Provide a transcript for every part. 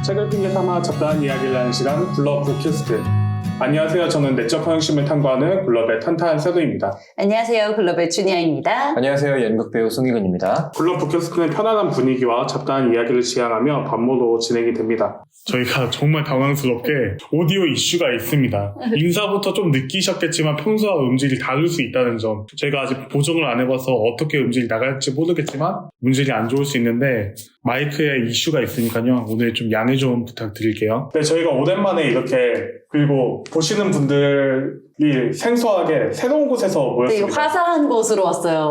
책을 핑계 삼아 잡다한 이야기를 하는 시간 굴럽 팟캐스트. 안녕하세요. 저는 내적 허영심을 탐구하는 굴럽의 탄탄한 세도입니다. 안녕하세요. 글로벌 주니아입니다. 안녕하세요. 연극배우 송희근입니다. 굴럽 팟캐스트는 편안한 분위기와 잡다한 이야기를 지향하며 반모로 진행이 됩니다. 저희가 정말 당황스럽게 오디오 이슈가 있습니다. 인사부터 좀 느끼셨겠지만 평소와 음질이 다를 수 있다는 점. 저희가 아직 보정을 안 해봐서 어떻게 음질이 나갈지 모르겠지만 음질이 안 좋을 수 있는데 마이크에 이슈가 있으니까요. 오늘 좀 양해 좀 부탁드릴게요. 네, 저희가 오랜만에 이렇게 그리고 보시는 분들이 생소하게 새로운 곳에서 되게 모였습니다. 화사한 곳으로 왔어요.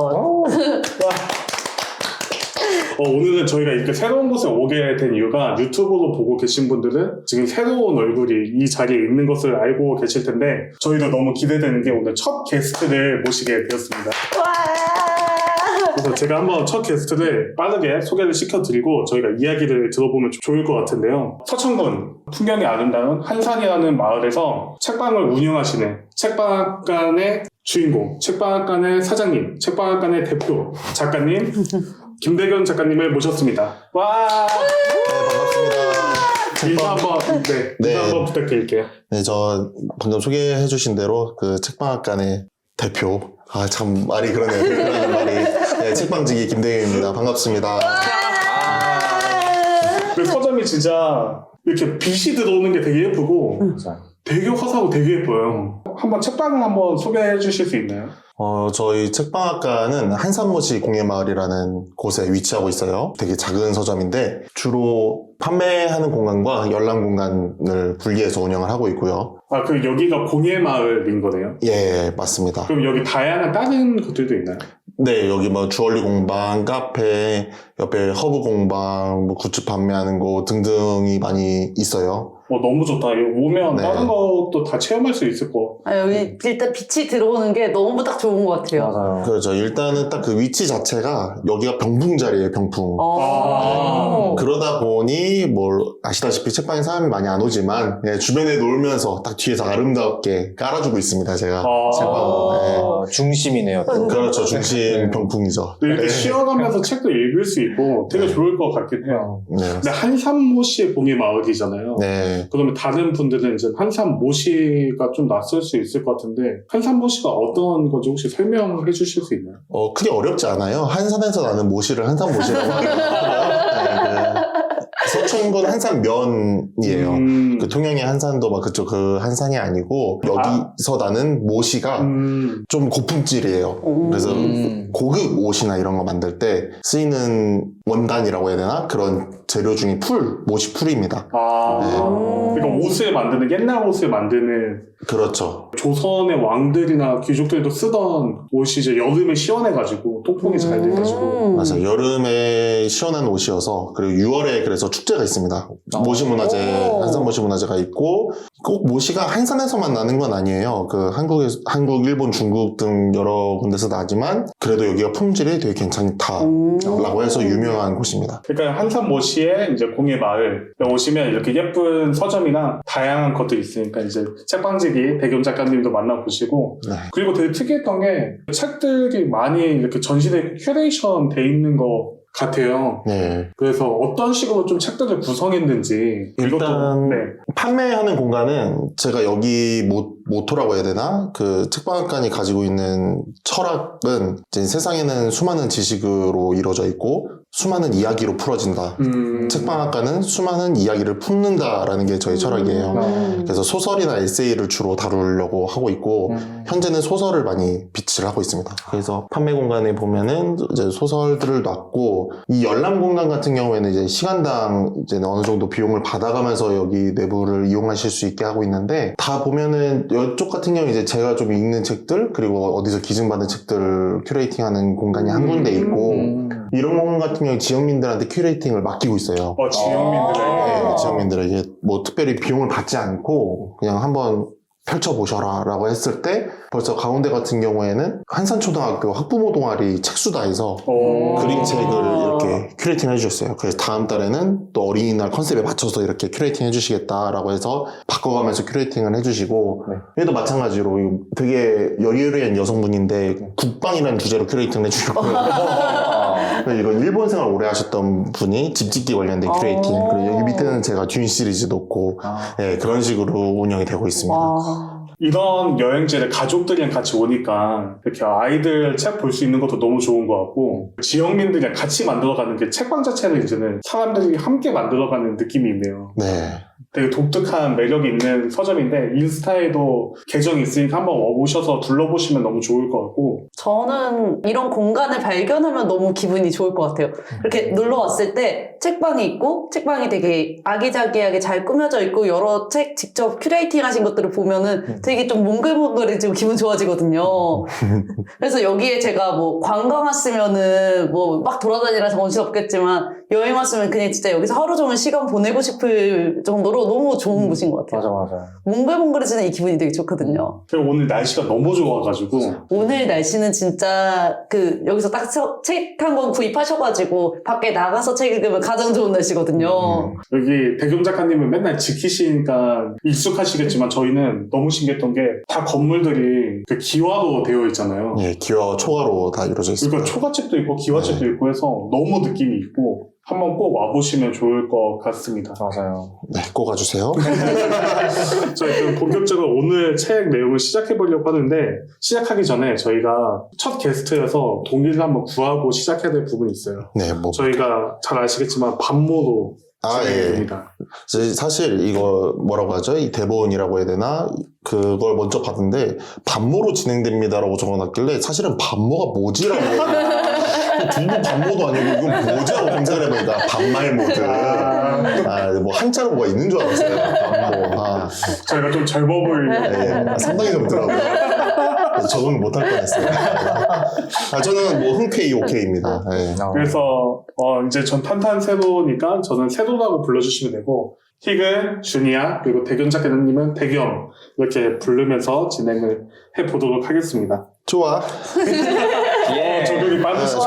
오늘은 저희가 이렇게 새로운 곳에 오게 된 이유가 유튜브로 보고 계신 분들은 지금 새로운 얼굴이 이 자리에 있는 것을 알고 계실 텐데 저희도 너무 기대되는 게 오늘 첫 게스트를 모시게 되었습니다. 그래서 제가 한번 첫 게스트를 빠르게 소개를 시켜드리고 저희가 이야기를 들어보면 좋을 것 같은데요. 서천군 풍경이 아름다운 한산이라는 마을에서 책방을 운영하시는 책방학관의 주인공, 책방학관의 사장님, 책방학관의 대표 작가님 김대견 작가님을 모셨습니다. 와! 네, 반갑습니다. 인사 한번, 인사 한번 부탁드릴게요. 네, 저 방금 소개해주신 대로 그 책방학관의 대표. 아, 참 말이 그러네요. 대표라는 말이. 네, 책방지기 김대균입니다. 반갑습니다. 그 서점이 진짜 이렇게 빛이 들어오는 게 되게 예쁘고 되게 화사하고 되게 예뻐요. 한번 책방을 한번 소개해 주실 수 있나요? 저희 책방학과는 한산모시 공예마을이라는 곳에 위치하고 있어요. 되게 작은 서점인데 주로 판매하는 공간과 열람 공간을 분리해서 운영을 하고 있고요. 아, 그 여기가 공예마을인 거네요? 예, 맞습니다. 그럼 여기 다양한 다른 것들도 있나요? 네, 여기 뭐 주얼리 공방, 카페, 옆에 허브 공방, 뭐 굿즈 판매하는 곳 등등이 많이 있어요. 너무 좋다. 여기 오면 네. 다른 것도 다 체험할 수 있을 거. 여기 일단 빛이 들어오는 게 너무 딱 좋은 것 같아요. 맞아요. 그렇죠. 일단은 딱 그 위치 자체가 여기가 병풍 자리예요, 병풍. 그러다 보니 아시다시피 책방에 사람이 많이 안 오지만 주변에 놀면서 딱 뒤에서 아름답게 깔아주고 있습니다, 제가. 책방은. 중심이네요. 그렇죠. 중심 병풍이죠. 이렇게 쉬어가면서 책도 읽을 수 있고 되게 좋을 것 같긴 해요. 네. 근데 한산모시의 공예마을이잖아요. 네. 그러면 다른 분들은 이제 한산모시가 좀 낯설 수 있을 것 같은데 한산모시가 어떤 건지 혹시 설명해 주실 수 있나요? 크게 어렵지 않아요. 한산에서 나는 모시를 한산모시라고 하더라고요. 서천군 한산면이에요. 그 통영의 한산도 막 그쪽 그 한산이 아니고 여기서 나는 모시가 좀 고품질이에요. 그래서 고급 옷이나 이런 거 만들 때 쓰이는 원단이라고 해야 되나? 그런 재료 중에 모시 풀입니다. 그러니까 옷을 만드는 옛날 옷을 만드는 그렇죠. 조선의 왕들이나 귀족들도 쓰던 옷이 이제 여름에 시원해가지고 통풍이 잘 돼가지고 맞아요. 여름에 시원한 옷이어서 그리고 6월에 그래서 축제가 있습니다. 모시문화제, 한산모시문화제가 있고 꼭 모시가 한산에서만 나는 건 아니에요. 그 한국, 일본, 중국 등 여러 군데서 나지만 그래도 여기가 품질이 되게 괜찮다라고 해서 유명한 곳입니다. 그러니까 한산모시의 이제 공예마을 오시면 이렇게 예쁜 서점이나 다양한 것들이 있으니까 이제 책방지기 대겸 작가님도 만나보시고 네. 그리고 되게 특이했던 게 책들이 많이 이렇게 전시돼 큐레이션 돼 있는 것 같아요. 네. 그래서 어떤 식으로 좀 책들을 구성했는지 일단 네. 판매하는 공간은 제가 여기 모토라고 해야 되나? 그 책방학관이 가지고 있는 철학은 이제 세상에는 수많은 지식으로 이루어져 있고 수많은 이야기로 풀어진다. 책방학관은 수많은 이야기를 품는다라는 게 저희 철학이에요. 그래서 소설이나 에세이를 주로 다루려고 하고 있고 현재는 소설을 많이 비치를 하고 있습니다. 그래서 판매 공간에 보면은 이제 소설들을 놨고 이 열람 공간 같은 경우에는 이제 시간당 이제 어느 정도 비용을 받아가면서 여기 내부를 이용하실 수 있게 하고 있는데 다 보면은 이쪽 같은 경우 이제 제가 좀 읽는 책들 그리고 어디서 기증받은 책들을 큐레이팅하는 공간이 한 군데 있고 이런 공간 같은 경우 지역민들한테 큐레이팅을 맡기고 있어요. 지역민들에게. 네, 지역민들에게 특별히 비용을 받지 않고 그냥 한번 펼쳐보셔라 라고 했을 때 벌써 가운데 같은 경우에는 한산초등학교 학부모 동아리 책수다에서 그림책을 이렇게 큐레이팅 해주셨어요. 그래서 다음 달에는 또 어린이날 컨셉에 맞춰서 이렇게 큐레이팅 해주시겠다라고 해서 바꿔가면서 큐레이팅을 해주시고 얘도 마찬가지로 되게 여리여리한 여성분인데 국방이라는 주제로 큐레이팅을 해주셨고요. 이건 일본 생활 오래 하셨던 분이 집 짓기 관련된 큐레이팅. 그리고 여기 밑에는 제가 듄 시리즈 넣고 예, 그런 식으로 운영이 되고 있습니다. 와. 이런 여행지를 가족들이랑 같이 오니까 이렇게 아이들 책 볼 수 있는 것도 너무 좋은 것 같고 지역민들이랑 같이 만들어가는 게 책방 자체를 이제는 사람들이 함께 만들어가는 느낌이 있네요. 네. 되게 독특한 매력이 있는 서점인데 인스타에도 계정이 있으니까 한번 와보셔서 둘러보시면 너무 좋을 것 같고 저는 이런 공간을 발견하면 너무 기분이 좋을 것 같아요. 이렇게 놀러 왔을 때 책방이 있고 책방이 되게 아기자기하게 잘 꾸며져 있고 여러 책 직접 큐레이팅 하신 것들을 보면은 되게 좀 몽글몽글해지고 기분 좋아지거든요. 그래서 여기에 제가 뭐 관광 왔으면은 뭐 막 돌아다니라 정신 없겠지만 여행 왔으면 그냥 진짜 여기서 하루 종일 시간 보내고 싶을 정도로 너무 좋은 곳인 것 같아요. 맞아. 몽글몽글해지는 이 기분이 되게 좋거든요. 그리고 오늘 날씨가 너무 좋아가지고 오늘 날씨는 진짜 여기서 딱 책 한 권 구입하셔가지고 밖에 나가서 책 읽으면 가장 좋은 날씨거든요. 여기 대겸 작가님은 맨날 지키시니까 익숙하시겠지만 저희는 너무 신기했던 게 다 건물들이 그 기와로 되어 있잖아요. 예, 기와 초가로 다 이루어져 있습니다. 그러니까 초가집도 있고 기와집도 있고 해서 너무 느낌이 있고 한번 꼭 와보시면 좋을 것 같습니다. 맞아요. 네, 꼭 와주세요. 저희 그럼 본격적으로 오늘 책 내용을 시작해보려고 하는데 시작하기 전에 저희가 첫 게스트여서 동의를 한번 구하고 시작해야 될 부분이 있어요. 네, 뭐. 저희가 잘 아시겠지만 반모로 진행이 됩니다. 사실 이거 뭐라고 하죠? 이 대본이라고 해야 되나? 그걸 먼저 봤는데 반모로 진행됩니다라고 적어놨길래 사실은 반모가 뭐지라고 중국 반모도 아니고 이건 뭐지라고 검색을 해보니까 반말 모드. 뭐 한자로 뭐가 있는 줄 알았어요. 반모. 저희가 좀 젊어 보이는 네, 상당히 젊더라고요. 적응 못할 뻔했어요. 저는 뭐 흔쾌히 오케이입니다. 네. 그래서 이제 전 탄탄세로니까 저는 세로라고 불러주시면 되고 희근, 준이야, 그리고 대겸 작가님은 대겸 이렇게 부르면서 진행을 해보도록 하겠습니다. 좋아. 적응이 빠르시죠?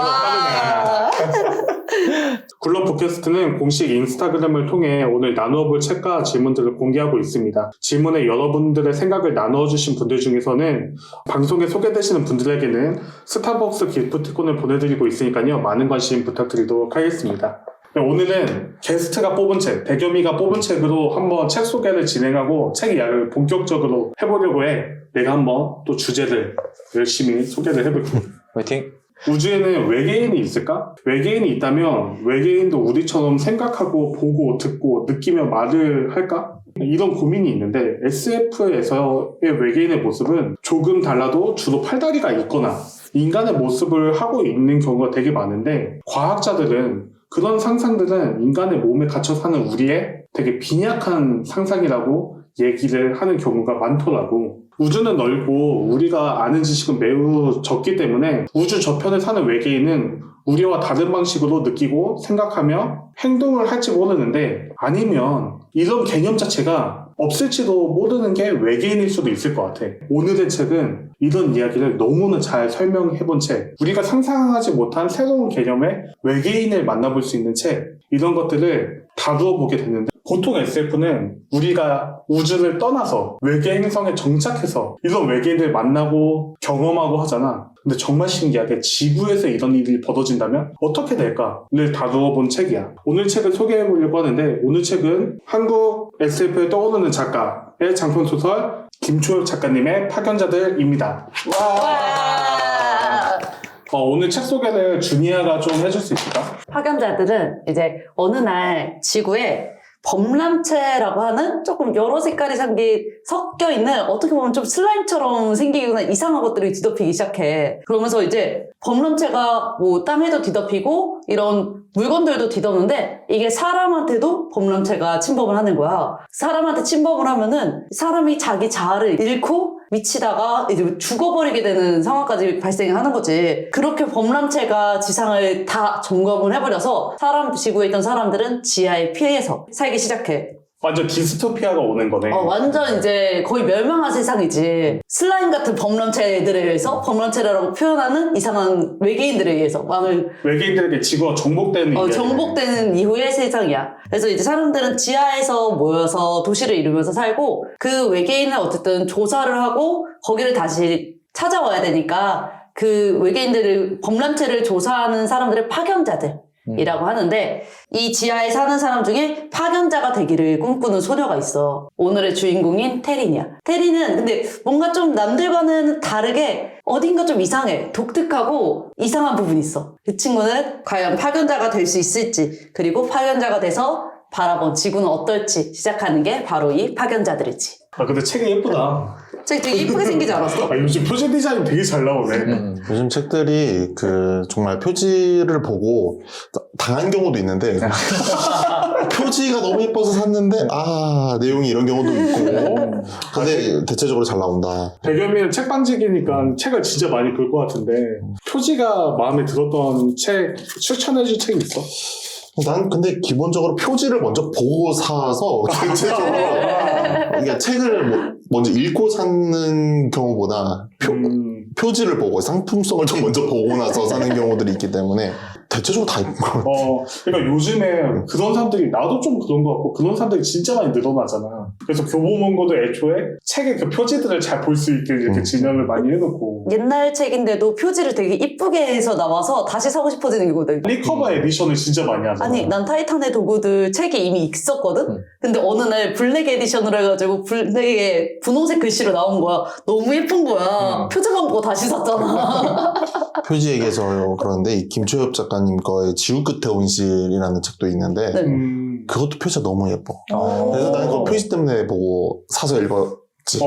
굴러 팟캐스트는 공식 인스타그램을 통해 오늘 나누어 볼 책과 질문들을 공개하고 있습니다. 질문에 여러분들의 생각을 나누어 주신 분들 중에서는 방송에 소개되시는 분들에게는 스타벅스 기프티콘을 보내드리고 있으니까요. 많은 관심 부탁드리도록 하겠습니다. 오늘은 게스트가 뽑은 책, 대겸이가 뽑은 책으로 한번 책 소개를 진행하고 책 이야기를 본격적으로 해보려고 해. 내가 한번 또 주제를 열심히 소개를 해볼게요. 화이팅! 우주에는 외계인이 있을까? 외계인이 있다면 외계인도 우리처럼 생각하고 보고 듣고 느끼며 말을 할까? 이런 고민이 있는데 SF에서의 외계인의 모습은 조금 달라도 주로 팔다리가 있거나 인간의 모습을 하고 있는 경우가 되게 많은데 과학자들은 그런 상상들은 인간의 몸에 갇혀 사는 우리의 되게 빈약한 상상이라고 얘기를 하는 경우가 많더라고. 우주는 넓고 우리가 아는 지식은 매우 적기 때문에 우주 저편에 사는 외계인은 우리와 다른 방식으로 느끼고 생각하며 행동을 할지 모르는데 아니면 이런 개념 자체가 없을지도 모르는 게 외계인일 수도 있을 것 같아. 오늘의 책은 이런 이야기를 너무나 잘 설명해본 책, 우리가 상상하지 못한 새로운 개념의 외계인을 만나볼 수 있는 책, 이런 것들을 다루어 보게 됐는데 보통 SF는 우리가 우주를 떠나서 외계 행성에 정착해서 이런 외계인을 만나고 경험하고 하잖아. 근데 정말 신기하게 지구에서 이런 일이 벌어진다면 어떻게 될까를 다루어 본 책이야. 오늘 책을 소개해 보려고 하는데 오늘 책은 한국 SF에 떠오르는 작가의 장편소설 김초엽 작가님의 파견자들입니다. 오늘 책 소개를 주니아가 좀 해줄 수 있을까? 파견자들은 이제 어느 날 지구에 범람체라고 하는 조금 여러 색깔이 섞여 있는 어떻게 보면 좀 슬라임처럼 생기거나 이상한 것들이 뒤덮이기 시작해. 그러면서 이제 범람체가 뭐 땀에도 뒤덮이고 이런 물건들도 뒤덮는데 이게 사람한테도 범람체가 침범을 하는 거야. 사람한테 침범을 하면은 사람이 자기 자아를 잃고 미치다가 이제 죽어버리게 되는 상황까지 발생하는 거지. 그렇게 범람체가 지상을 다 점검을 해버려서 지구에 있던 사람들은 지하에 피해서 살기 시작해. 완전 디스토피아가 오는 거네. 완전 이제 거의 멸망한 세상이지. 슬라임 같은 범람체들에 의해서 범람체라고 표현하는 이상한 외계인들에 의해서 외계인들에게 지구가 정복되는 정복되는 이후의 세상이야. 그래서 이제 사람들은 지하에서 모여서 도시를 이루면서 살고 그 외계인을 어쨌든 조사를 하고 거기를 다시 찾아와야 되니까 그 외계인들을 범람체를 조사하는 사람들을 파견자들이라고 하는데 이 지하에 사는 사람 중에 파견자가 되기를 꿈꾸는 소녀가 있어. 오늘의 주인공인 테린이야. 테린은 근데 뭔가 좀 남들과는 다르게 어딘가 좀 이상해. 독특하고 이상한 부분이 있어. 그 친구는 과연 파견자가 될 수 있을지, 그리고 파견자가 돼서 바라본 지구는 어떨지 시작하는 게 바로 이 파견자들이지. 아 근데 책이 예쁘다. 책 되게 예쁘게 생기지 않았어? 아, 요즘 표지 디자인 되게 잘 나오네. 요즘 책들이 그 정말 표지를 보고 당한 경우도 있는데 표지가 너무 예뻐서 샀는데 내용이 이런 경우도 있고 근데 대체적으로 잘 나온다. 배경미는 책방직이니까 책을 진짜 많이 볼 것 같은데 표지가 마음에 들었던 책 추천해줄 책이 있어? 난 근데 기본적으로 표지를 먼저 보고 사서 대체적으로 그러니까 책을 먼저 읽고 사는 경우보다 표지를 보고 상품성을 좀 먼저 보고 나서 사는 경우들이 있기 때문에 대체적으로 다 있는 것 같아. 그러니까 요즘에 그런 사람들이 나도 좀 그런 것 같고 그런 사람들이 진짜 많이 늘어나잖아. 그래서 교보문고도 애초에 책의 그 표지들을 잘 볼 수 있게 이렇게 진열을 많이 해놓고 옛날 책인데도 표지를 되게 이쁘게 해서 나와서 다시 사고 싶어지는 거거든. 리커버 에디션을 진짜 많이 하잖아. 아니 난 타이탄의 도구들 책이 이미 있었거든? 근데 어느 날 블랙 에디션으로 해가지고 블랙에 분홍색 글씨로 나온 거야. 너무 예쁜 거야. 표지만 보고 다시 샀잖아. 표지 얘기해서 그러는데 이 김초엽 작가님 거의 지구 끝에 온실이라는 책도 있는데 네. 그것도 표지가 너무 예뻐. 그래서 나는 그 표지 때문에 보고 사서 읽었지.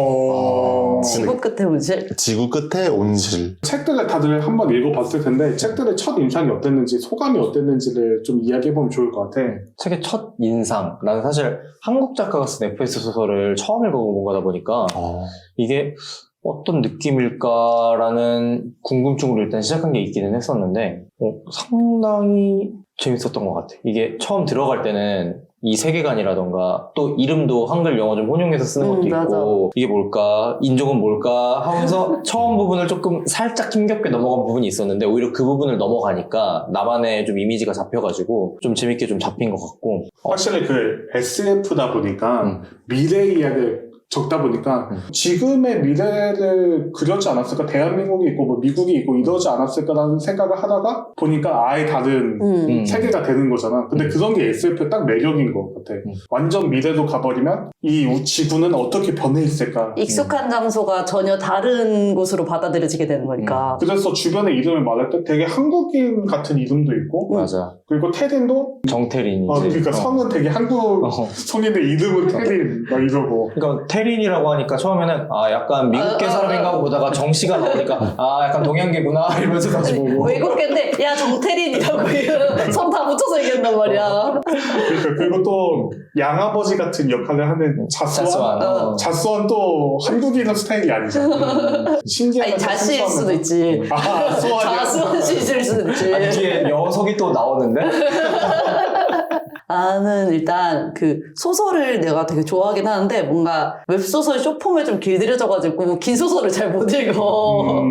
지구 끝에 온실? 지구 끝에 온실. 책들을 다들 한번 읽어봤을 텐데 책들의 첫 인상이 어땠는지 소감이 어땠는지를 좀 이야기해보면 좋을 것 같아. 책의 첫 인상. 나는 사실 한국 작가가 쓴 FPS 소설을 처음 읽어본 거다 보니까 이게 어떤 느낌일까라는 궁금증으로 일단 시작한 게 있기는 했었는데 상당히 재밌었던 것 같아. 이게 처음 들어갈 때는 이 세계관이라던가 또 이름도 한글 영어 좀 혼용해서 쓰는 것도 있고 맞아. 이게 뭘까? 인종은 뭘까? 하면서 처음 부분을 조금 살짝 힘겹게 넘어간 부분이 있었는데 오히려 그 부분을 넘어가니까 나만의 좀 이미지가 잡혀가지고 좀 재밌게 좀 잡힌 것 같고 확실히 그 SF다 보니까 미래 이야기를 적다 보니까 지금의 미래를 그렸지 않았을까? 대한민국이 있고 뭐 미국이 있고 이러지 않았을까라는 생각을 하다가 보니까 아예 다른 세계가 되는 거잖아. 근데 그런 게 SF의 딱 매력인 것 같아. 완전 미래로 가버리면 이 지구는 어떻게 변해 있을까? 익숙한 장소가 전혀 다른 곳으로 받아들여지게 되는 거니까. 그래서 주변의 이름을 말할 때 되게 한국인 같은 이름도 있고 맞아. 그리고 테린도 정태린이지. 그러니까 성은 되게 한국 성인데 이름은 테린 막 이러고 그러니까 테린이라고 하니까 처음에는 약간 미국계 사람인가 보다가 정씨가 나오니까 약간 동양계구나 이러면서 다시 보고 외국계인데 야 정태린이라고 성 다 붙여서 얘기한단 말이야. 그러니까 그리고 또 양아버지 같은 역할을 하는 자수한 또 한국인의 스타일이 아니잖아. 신기한 아니 자씨일 수도 있지. 자수한 씨일 수도 있지. 아니 뒤에 녀석이 또 나오는데? 나는 일단 그 소설을 내가 되게 좋아하긴 하는데 뭔가 웹소설 쇼폼에 좀 길들여져가지고 긴 소설을 잘 못 읽어.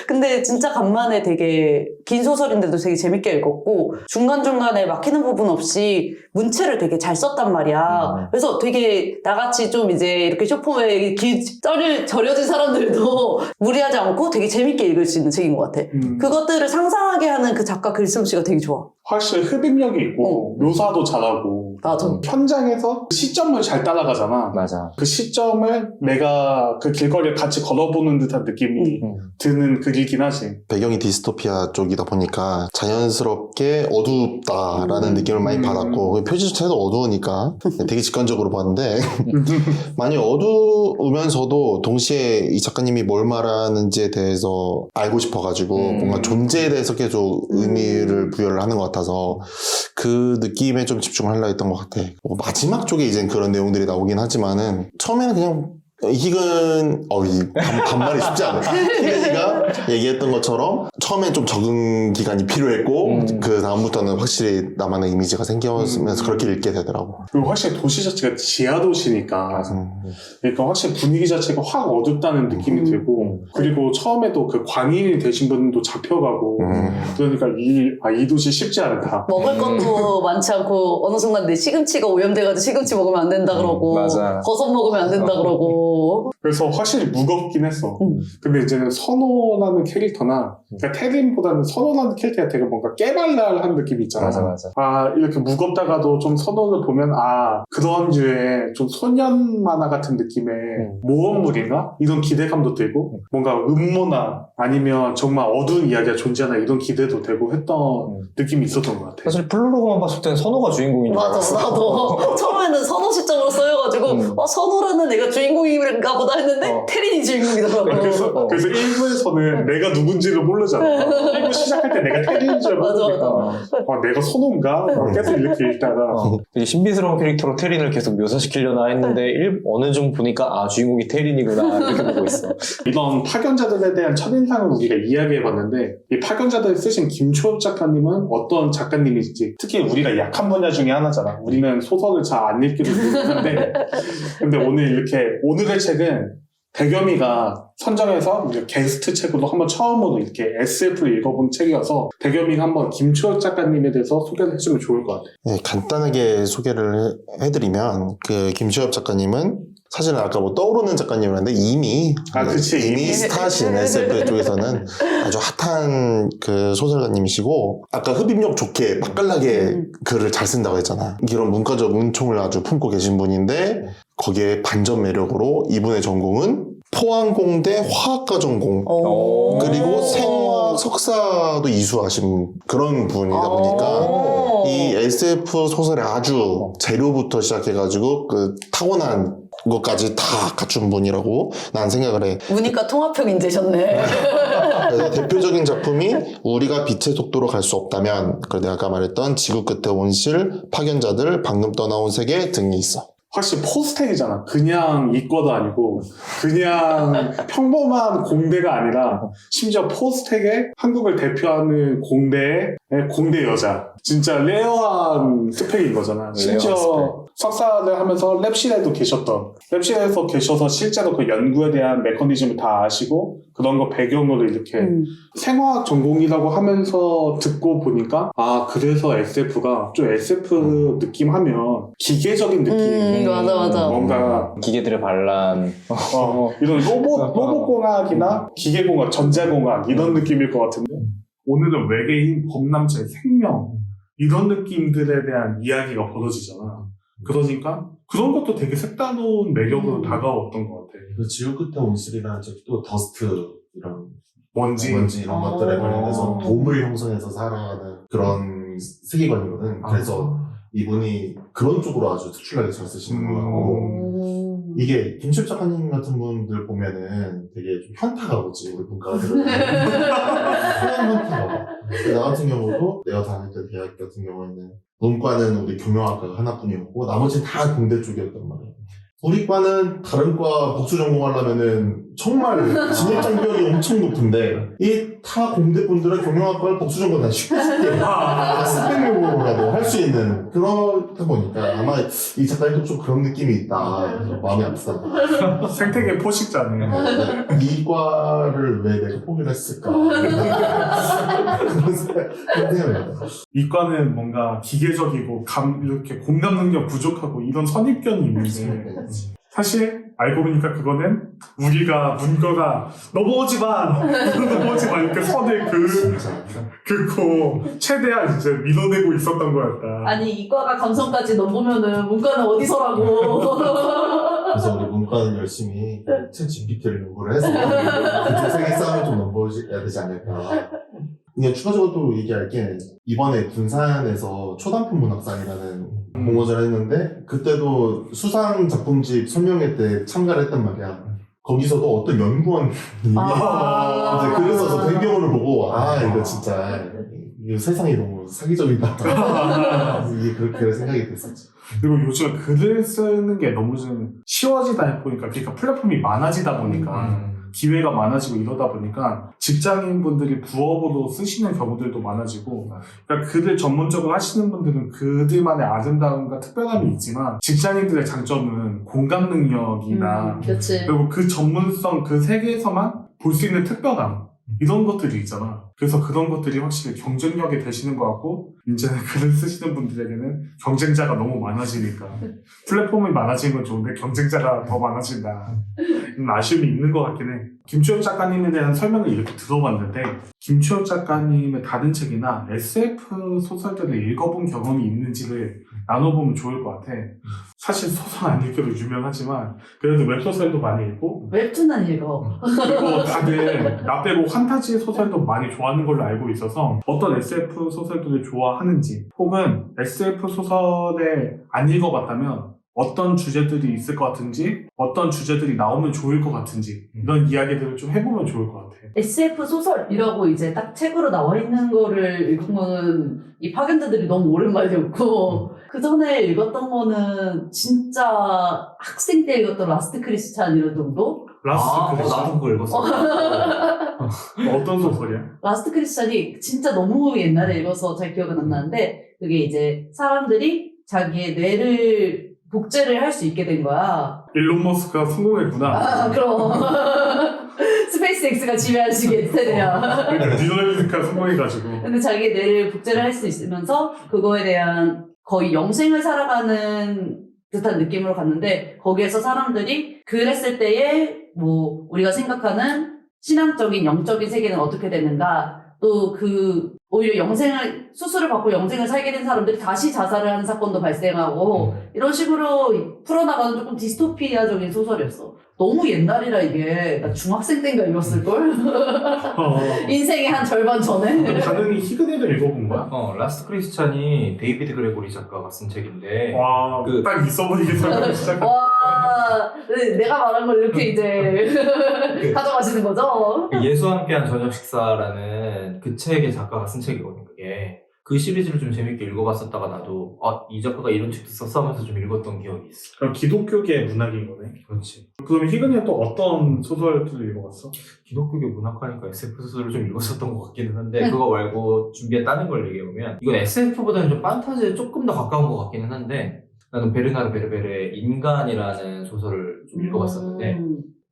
근데 진짜 간만에 되게 긴 소설인데도 되게 재밌게 읽었고 중간중간에 막히는 부분 없이 문체를 되게 잘 썼단 말이야. 그래서 되게 나같이 좀 이제 이렇게 쇼폼에 절여진 사람들도 무리하지 않고 되게 재밌게 읽을 수 있는 책인 것 같아. 그것들을 상상하게 하는 그 작가 글솜씨가 되게 좋아. 확실히 흡입력이 있고 묘사도 잘하고 맞아. 현장에서 시점을 잘 따라가잖아. 맞아. 그 시점을 내가 그 길거리에 같이 걸어보는 듯한 느낌이 드는 글이긴 하지. 배경이 디스토피아 쪽이다 보니까 자연스럽게 어둡다라는 느낌을 많이 받았고 표지 자체도 어두우니까 되게 직관적으로 봤는데 많이 어두우면서도 동시에 이 작가님이 뭘 말하는지에 대해서 알고 싶어가지고 뭔가 존재에 대해서 계속 의미를 부여를 하는 것 같아서 그 느낌에 좀 집중을 하려 했던 것 같아. 마지막 쪽에 이제 그런 내용들이 나오긴 하지만은 처음에는 그냥 희근 반말이 쉽지 않아. 희근이가 얘기했던 것처럼 처음엔 좀 적응 기간이 필요했고 그 다음부터는 확실히 나만의 이미지가 생기면서 그렇게 읽게 되더라고. 그리고 확실히 도시 자체가 지하도시니까 그러니까 확실히 분위기 자체가 확 어둡다는 느낌이 들고 그리고 처음에도 그 광인이 되신 분도 잡혀가고 그러니까 이 도시 쉽지 않다. 먹을 것도 많지 않고 어느 순간 내 시금치가 오염돼가지고 시금치 먹으면 안 된다 그러고 맞아. 버섯 먹으면 안 된다 그러고 그래서 확실히 무겁긴 했어. 근데 이제는 선호라는 캐릭터나, 그러니까 테린보다는 선호라는 캐릭터가 되게 뭔가 깨발랄한 느낌이 있잖아. 맞아. 아, 이렇게 무겁다가도 좀 선호를 보면, 아, 그런 류의 좀 소년 만화 같은 느낌의 모험물인가? 이런 기대감도 들고, 뭔가 음모나 아니면 정말 어두운 이야기가 존재하나 이런 기대도 되고 했던 느낌이 있었던 것 같아. 사실 플로로그만 봤을 때는 선호가 주인공인 줄 맞아, 알았어. 나도. 처음에는 선호 시점으로 써여가지고, 선호라는 애가 주인공인가 보다 했는데, 테린이 주인공이더라고. 그래서 1부에서는 내가 누군지를 모르잖아. 1부 시작할 때 내가 테린인 줄 모르니까. 내가 선호인가? 계속 이렇게 읽다가. 되게 신비스러운 캐릭터로 테린을 계속 묘사시키려나 했는데, 어느 중 보니까, 주인공이 테린이구나, 이렇게 보고 있어. 이런 파견자들에 대한 첫인상을 우리가 이야기해봤는데, 이 파견자들을 쓰신 김초엽 작가님은 어떤 작가님이지? 특히 우리가 약한 분야 중에 하나잖아. 우리는 소설을 잘 안 읽기도 하는데, 근데 오늘의 책은 대겸이가 선정해서 우리가 게스트 책으로 한번 처음으로 이렇게 SF를 읽어본 책이어서 대겸이가 한번 김초엽 작가님에 대해서 소개를 해주면 좋을 것 같아. 네, 간단하게 소개를 해드리면 그 김시엽 작가님은 사실은 아까 뭐 떠오르는 작가님이었는데 이미 스타신 SF 쪽에서는 아주 핫한 그 소설가님이시고 아까 흡입력 좋게 맛깔나게 글을 잘 쓴다고 했잖아. 이런 문과적 은총을 아주 품고 계신 분인데 거기에 반전 매력으로 이분의 전공은 포항공대 화학과 전공 그리고 생화학 석사도 이수하신 그런 분이다 보니까 이 SF 소설에 아주 재료부터 시작해가지고 그 타고난 것까지 다 갖춘 분이라고 난 생각을 해. 문이과 통합형 인재셨네. 그래서 대표적인 작품이 우리가 빛의 속도로 갈 수 없다면, 그 내가 아까 말했던 지구 끝에 온실, 파견자들, 방금 떠나온 세계 등이 있어. 확실히 포스텍이잖아. 그냥 이과도 아니고 그냥 평범한 공대가 아니라 심지어 포스텍의 한국을 대표하는 공대의 공대 여자. 진짜 레어한 스펙인 거잖아. 심지어 석사를 하면서 랩실에도 계셨던, 랩실에서 계셔서 실제로 그 연구에 대한 메커니즘을 다 아시고 그런 거 배경으로 이렇게 생화학 전공이라고 하면서 듣고 보니까 그래서 SF가 좀 SF 느낌 하면 기계적인 느낌. 맞아. 뭔가 기계들의 반란. 이런 로봇공학이나 기계공학, 전자공학 이런 느낌일 것 같은데 오늘은 외계인, 범람체, 생명 이런 느낌들에 대한 이야기가 벌어지잖아. 그러니까 그런 것도 되게 색다른 매력으로 다가왔던 것 같아. 그 지구 끝에 온실이라는 책도 더스트 이런 먼지 이런 것들에 관련해서 돔을 형성해서 살아가는 그런 세계관이거든. 그래서 이분이 그런 쪽으로 아주 특출나게 잘 쓰시는 것 같고 이게 김시엽 작가님 같은 분들 보면은 되게 좀 현타가 오지 우리 문과들은 그냥 현타가 와. 나 같은 경우도 내가 다녔던 대학 같은 경우에는 문과는 우리 경영학과가 하나뿐이었고 나머지는 다 공대 쪽이었단 말이야. 우리 과는 다른 과 복수 전공하려면은 정말 진입 장벽이 엄청 높은데 이 타 공대분들은 경영학과를 복수 전공 다 쉽게 스펙용으로라도 할 수 있는 그렇다 보니까 아마 이 작가님도 좀 그런 느낌이 있다. 마음이 아프다. 생태계 포식자네. 이과를 왜 내가 포기를 했을까? 그런 생각입니다. 이과는 뭔가 기계적이고 이렇게 공감 능력 부족하고 이런 선입견이 있는데 사실 알고 보니까 그거는 우리가 문과가 넘어오지 마 이렇게 선을 긋고 최대한 이제 밀어내고 있었던 거였다. 아니 이과가 감성까지 넘보면은 문과는 어디서라고. 그래서 우리 문과는 열심히 챗 GPT를 연구를 해서 그쪽 세계 싸움을 좀 넘보여야 되지 않을까. 이게 추가적으로 또 얘기할 게 이번에 군산에서 초단편 문학상이라는 공모전을 했는데 그때도 수상 작품집 설명회 때 참가를 했단 말이야. 거기서도 어떤 연구원이 이제 글을 써서 배경을 보고 이거 진짜 이거 세상이 너무 사기적이다. 이게 그렇게 생각이 됐었지. 그리고 요즘 글을 쓰는 게 너무 좀 쉬워지다 보니까 그러니까 플랫폼이 많아지다 보니까 기회가 많아지고 이러다 보니까 직장인분들이 부업으로 쓰시는 경우들도 많아지고 그러니까 글을 전문적으로 하시는 분들은 그들만의 아름다움과 특별함이 있지만 직장인들의 장점은 공감 능력이나 그치. 그리고 그 전문성 그 세계에서만 볼 수 있는 특별함 이런 것들이 있잖아. 그래서 그런 것들이 확실히 경쟁력이 되시는 것 같고 이제는 글을 쓰시는 분들에게는 경쟁자가 너무 많아지니까 플랫폼이 많아지는 건 좋은데 경쟁자가 더 많아진다. 아쉬움이 있는 것 같긴 해. 김추엽 작가님에 대한 설명을 이렇게 들어봤는데 김추엽 작가님의 다른 책이나 SF 소설들을 읽어본 경험이 있는지를 나눠보면 좋을 것 같아. 사실 소설 안 읽기로 유명하지만 그래도 웹소설도 많이 읽고 웹툰은 읽어. 그리고 다들 나 빼고 판타지 소설도 많이 좋아하는 걸로 알고 있어서 어떤 SF 소설들을 좋아하는지 혹은 SF 소설에 안 읽어봤다면 어떤 주제들이 있을 것 같은지 어떤 주제들이 나오면 좋을 것 같은지 이런 이야기들을 좀 해보면 좋을 것 같아. SF 소설이라고 이제 딱 책으로 나와 있는 거를 읽은 거는 이 파견자들이 너무 오랜만이었고 그 전에 읽었던 거는 진짜 학생 때 읽었던 라스트 크리스찬 이런 정도? 라스트 크리스찬? 나도 그거 읽었어. 어떤 소설이야? 라스트 크리스찬이 진짜 너무 옛날에 읽어서 잘 기억은 안 나는데 그게 이제 사람들이 자기의 뇌를 복제를 할 수 있게 된 거야. 일론 머스크가 성공했구나. 아, 그럼. 스페이스X가 지배할 세대야. 그러니까 디노레미스크가 성공해가지고. 근데 자기 뇌를 복제를 할 수 있으면서 그거에 대한 거의 영생을 살아가는 듯한 느낌으로 갔는데 거기에서 사람들이 그랬을 때에 뭐 우리가 생각하는 신앙적인 영적인 세계는 어떻게 되는가 또 오히려 수술을 받고 영생을 살게 된 사람들이 다시 자살을 하는 사건도 발생하고 이런 식으로 풀어나가는 조금 디스토피아적인 소설이었어. 너무 옛날이라 이게 나 중학생 때인가 읽었을걸? 인생의 한 절반 전에. 가능히 히그네를 읽어본 거야? 라스트 크리스찬이 데이비드 그레고리 작가가 쓴 책인데 와, 딱 있어 보이게 설명을 시작했다. 와, 내가 말한 걸 이렇게 이제 가져가시는 거죠? 예수와 함께한 저녁 식사라는 그 책의 작가가 쓴 책이거든요. 그게 그 시리즈를 좀 재밌게 읽어봤었다가 나도 이 작가가 이런 책도 썼어 하면서 좀 읽었던 기억이 있어. 그럼 기독교계 문학인 거네. 그렇지. 그러면 히그네는 또 어떤 소설들을 읽어봤어? 기독교계 문학하니까 SF 소설을 좀 읽었었던 것 같기는 한데 그거 말고 준비한 다른 걸 얘기해보면 이건 SF보다는 좀 판타지에 조금 더 가까운 것 같기는 한데 나는 베르나르 베르베르의 인간이라는 소설을 좀 읽어봤었는데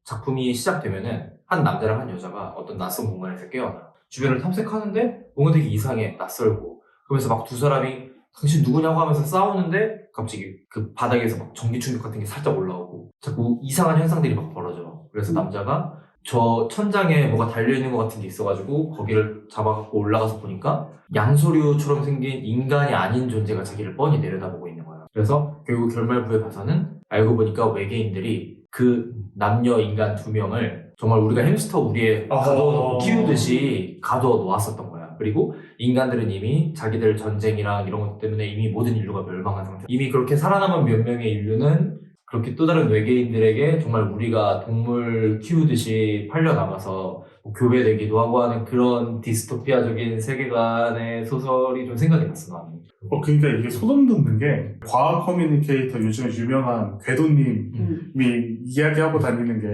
작품이 시작되면은 한 남자랑 한 여자가 어떤 낯선 공간에서 깨어나 주변을 탐색하는데 뭔가 되게 이상해 낯설고 그러면서 막 두 사람이 당신 누구냐고 하면서 싸우는데 갑자기 그 바닥에서 막 전기 충격 같은 게 살짝 올라오고 자꾸 이상한 현상들이 막 벌어져. 그래서 남자가 저 천장에 뭐가 달려있는 것 같은 게 있어가지고 거기를 잡아갖고 올라가서 보니까 양소류처럼 생긴 인간이 아닌 존재가 자기를 뻔히 내려다보고 있는 거야. 그래서 결국 결말부에 봐서는 알고 보니까 외계인들이 그 남녀 인간 두 명을 정말 우리가 햄스터 우리에 가둬놓고 키우듯이 가둬 놓았었던 거야. 그리고 인간들은 이미 자기들 전쟁이랑 이런 것 때문에 이미 모든 인류가 멸망한 상태. 이미 그렇게 살아남은 몇 명의 인류는 그렇게 또 다른 외계인들에게 정말 우리가 동물 키우듯이 팔려나가서 뭐 교배되기도 하고 하는 그런 디스토피아적인 세계관의 소설이 좀 생각이 났어, 나는. 그러니까 이게 소름 돋는 게 과학 커뮤니케이터 요즘에 유명한 궤도님이 이야기하고 다니는 게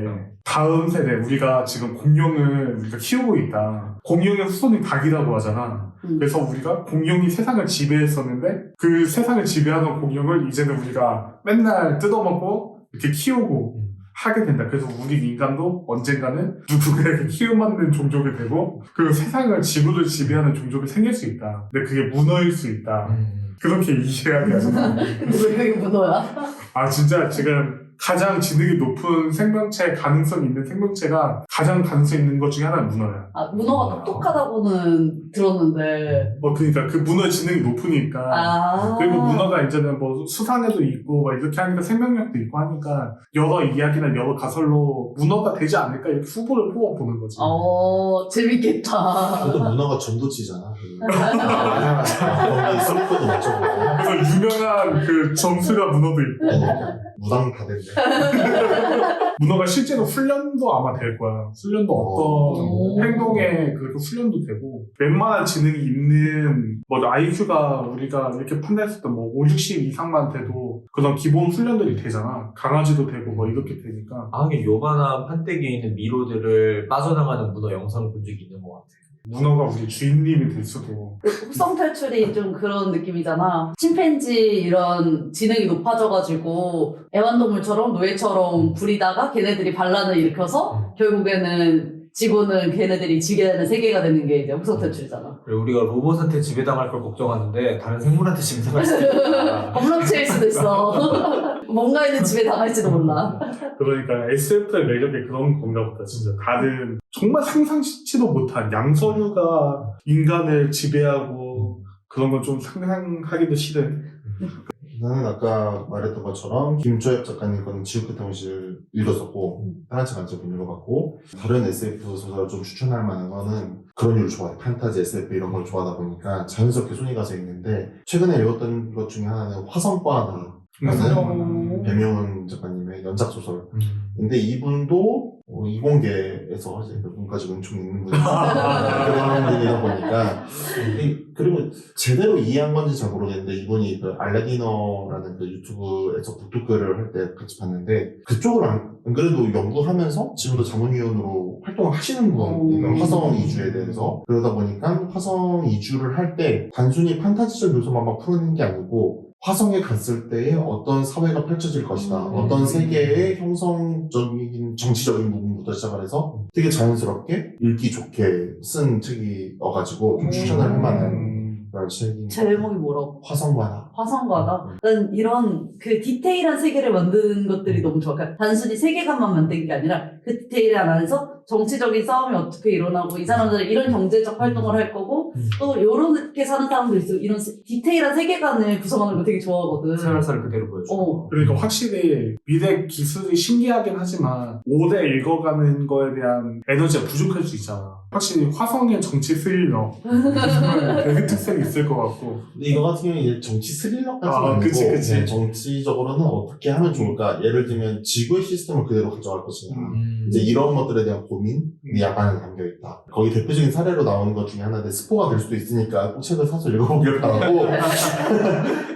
다음 세대 우리가 지금 공룡을 우리가 키우고 있다. 공룡의 후손이 닭이라고 하잖아. 그래서 우리가 공룡이 세상을 지배했었는데 그 세상을 지배하던 공룡을 이제는 우리가 맨날 뜯어먹고 이렇게 키우고 하게 된다. 그래서 우리 인간도 언젠가는 누구에게 키움받는 종족이 되고 그 세상을 지구를 지배하는 종족이 생길 수 있다. 근데 그게 문어일 수 있다. 그렇게 이해하게 하잖아. 근데 왜 그게 문어야? 진짜 지금 가장 지능이 높은 생명체, 가능성 있는 생명체가 가장 가능성 있는 것 중에 하나는 문어야. 문어가 똑똑하다고는 들었는데. 그러니까 그 문어의 지능이 높으니까. 그리고 문어가 이제는 뭐 수상에도 있고 막 이렇게 하니까 생명력도 있고 하니까 여러 이야기나 여러 가설로 문어가 되지 않을까 이렇게 후보를 뽑아보는 거지. 재밌겠다. 저도 문어가 전도치잖아. 거기 서프도 맞춰보고. 그래서 유명한 그 점수가 문어도 있고. 무당 다 됐네. 문어가 실제로 훈련도 아마 될 거야. 훈련도 어떤 행동에 그렇게 훈련도 되고 웬만한 지능이 있는 뭐 IQ가 우리가 이렇게 판단했을 때 뭐 5, 60 이상만 돼도 그런 기본 훈련들이 되잖아. 강아지도 되고 뭐 이렇게 되니까. 하긴 요만한 판때기에 있는 미로들을 빠져나가는 문어 영상을 본 적이 있는 것 같아. 문어가 우리 주인님이 될 수도. 흡성 탈출이 좀 그런 느낌이잖아. 침팬지 이런 지능이 높아져가지고 애완동물처럼 노예처럼 부리다가 걔네들이 반란을 일으켜서 결국에는 지구는 걔네들이 지배하는 세계가 되는 게 이제 후속 탈출이잖아. 그리고 우리가 로봇한테 지배당할 걸 걱정하는데 다른 생물한테 지배당할 수 있다. 범람체일 수도 있어. 뭔가에는 지배당할지도 몰라. 그러니까 SF의 매력이 그런 건가 보다 진짜. 다른 정말 상상치도 못한 양서류가 인간을 지배하고 그런 건 좀 상상하기도 싫은. 나는 아까 말했던 것처럼 김초엽 작가님 거는 지구 끝에 온실 읽었었고 다른 책 안쪽은 읽어봤고 다른 SF 소설을 좀 추천할 만한 거는 그런 류를 좋아해. 판타지, SF 이런 걸 좋아하다 보니까 자연스럽게 손이 가서 읽는데 최근에 읽었던 것 중에 하나는 화성과다 배명훈 작가님의 연작소설. 근데 이분도 이공계에서 이제 몇 분까지 은총 있는 분이 그런 분이다 보니까 그리고 제대로 이해한 건지 잘 모르겠는데 이분이 그 알라디너라는 그 유튜브에서 북토크를 할 때 같이 봤는데 그쪽을 안 그래도 연구하면서 지금도 자문위원으로 활동을 하시는 분 화성 이주에 대해서 그러다 보니까 화성 이주를 할 때 단순히 판타지적 요소만 막 풀어내는 게 아니고 화성에 갔을 때에 어떤 사회가 펼쳐질 것이다. 어떤 세계의 형성적인 정치적인 부분부터 시작을 해서 되게 자연스럽게 읽기 좋게 쓴 책이어가지고 좀 추천을 할 만한 그런 책이 제목이 뭐라고? 화성과다. 화성과다. 난 이런 그 디테일한 세계를 만드는 것들이 너무 좋아. 그러니까 단순히 세계관만 만든 게 아니라 그 디테일한 안에서 정치적인 싸움이 어떻게 일어나고 이 사람들은 이런 경제적 활동을 할 거고 또 요렇게 사는 사람도 있어. 이런 디테일한 세계관을 구성하는 거 되게 좋아하거든. 생활사를 그대로 보여줘. 그러니까 확실히 미래 기술이 신기하긴 하지만 오래 읽어가는 거에 대한 에너지가 부족할 수 있잖아. 확실히 화성의 정치 스릴러 되게 특색이 있을 것 같고. 근데 이거 같은 경우는 이제 정치 스릴러까지는 아니고 그치. 그냥 정치적으로는 어떻게 하면 좋을까? 예를 들면 지구의 시스템을 그대로 가져갈 것이냐. 이제 이런 것들에 대한 고민이 약간 담겨있다. 거기 대표적인 사례로 나오는 것 중에 하나인데 스포가 될 수도 있으니까 꼭 책을 사서 읽어보기를 바라고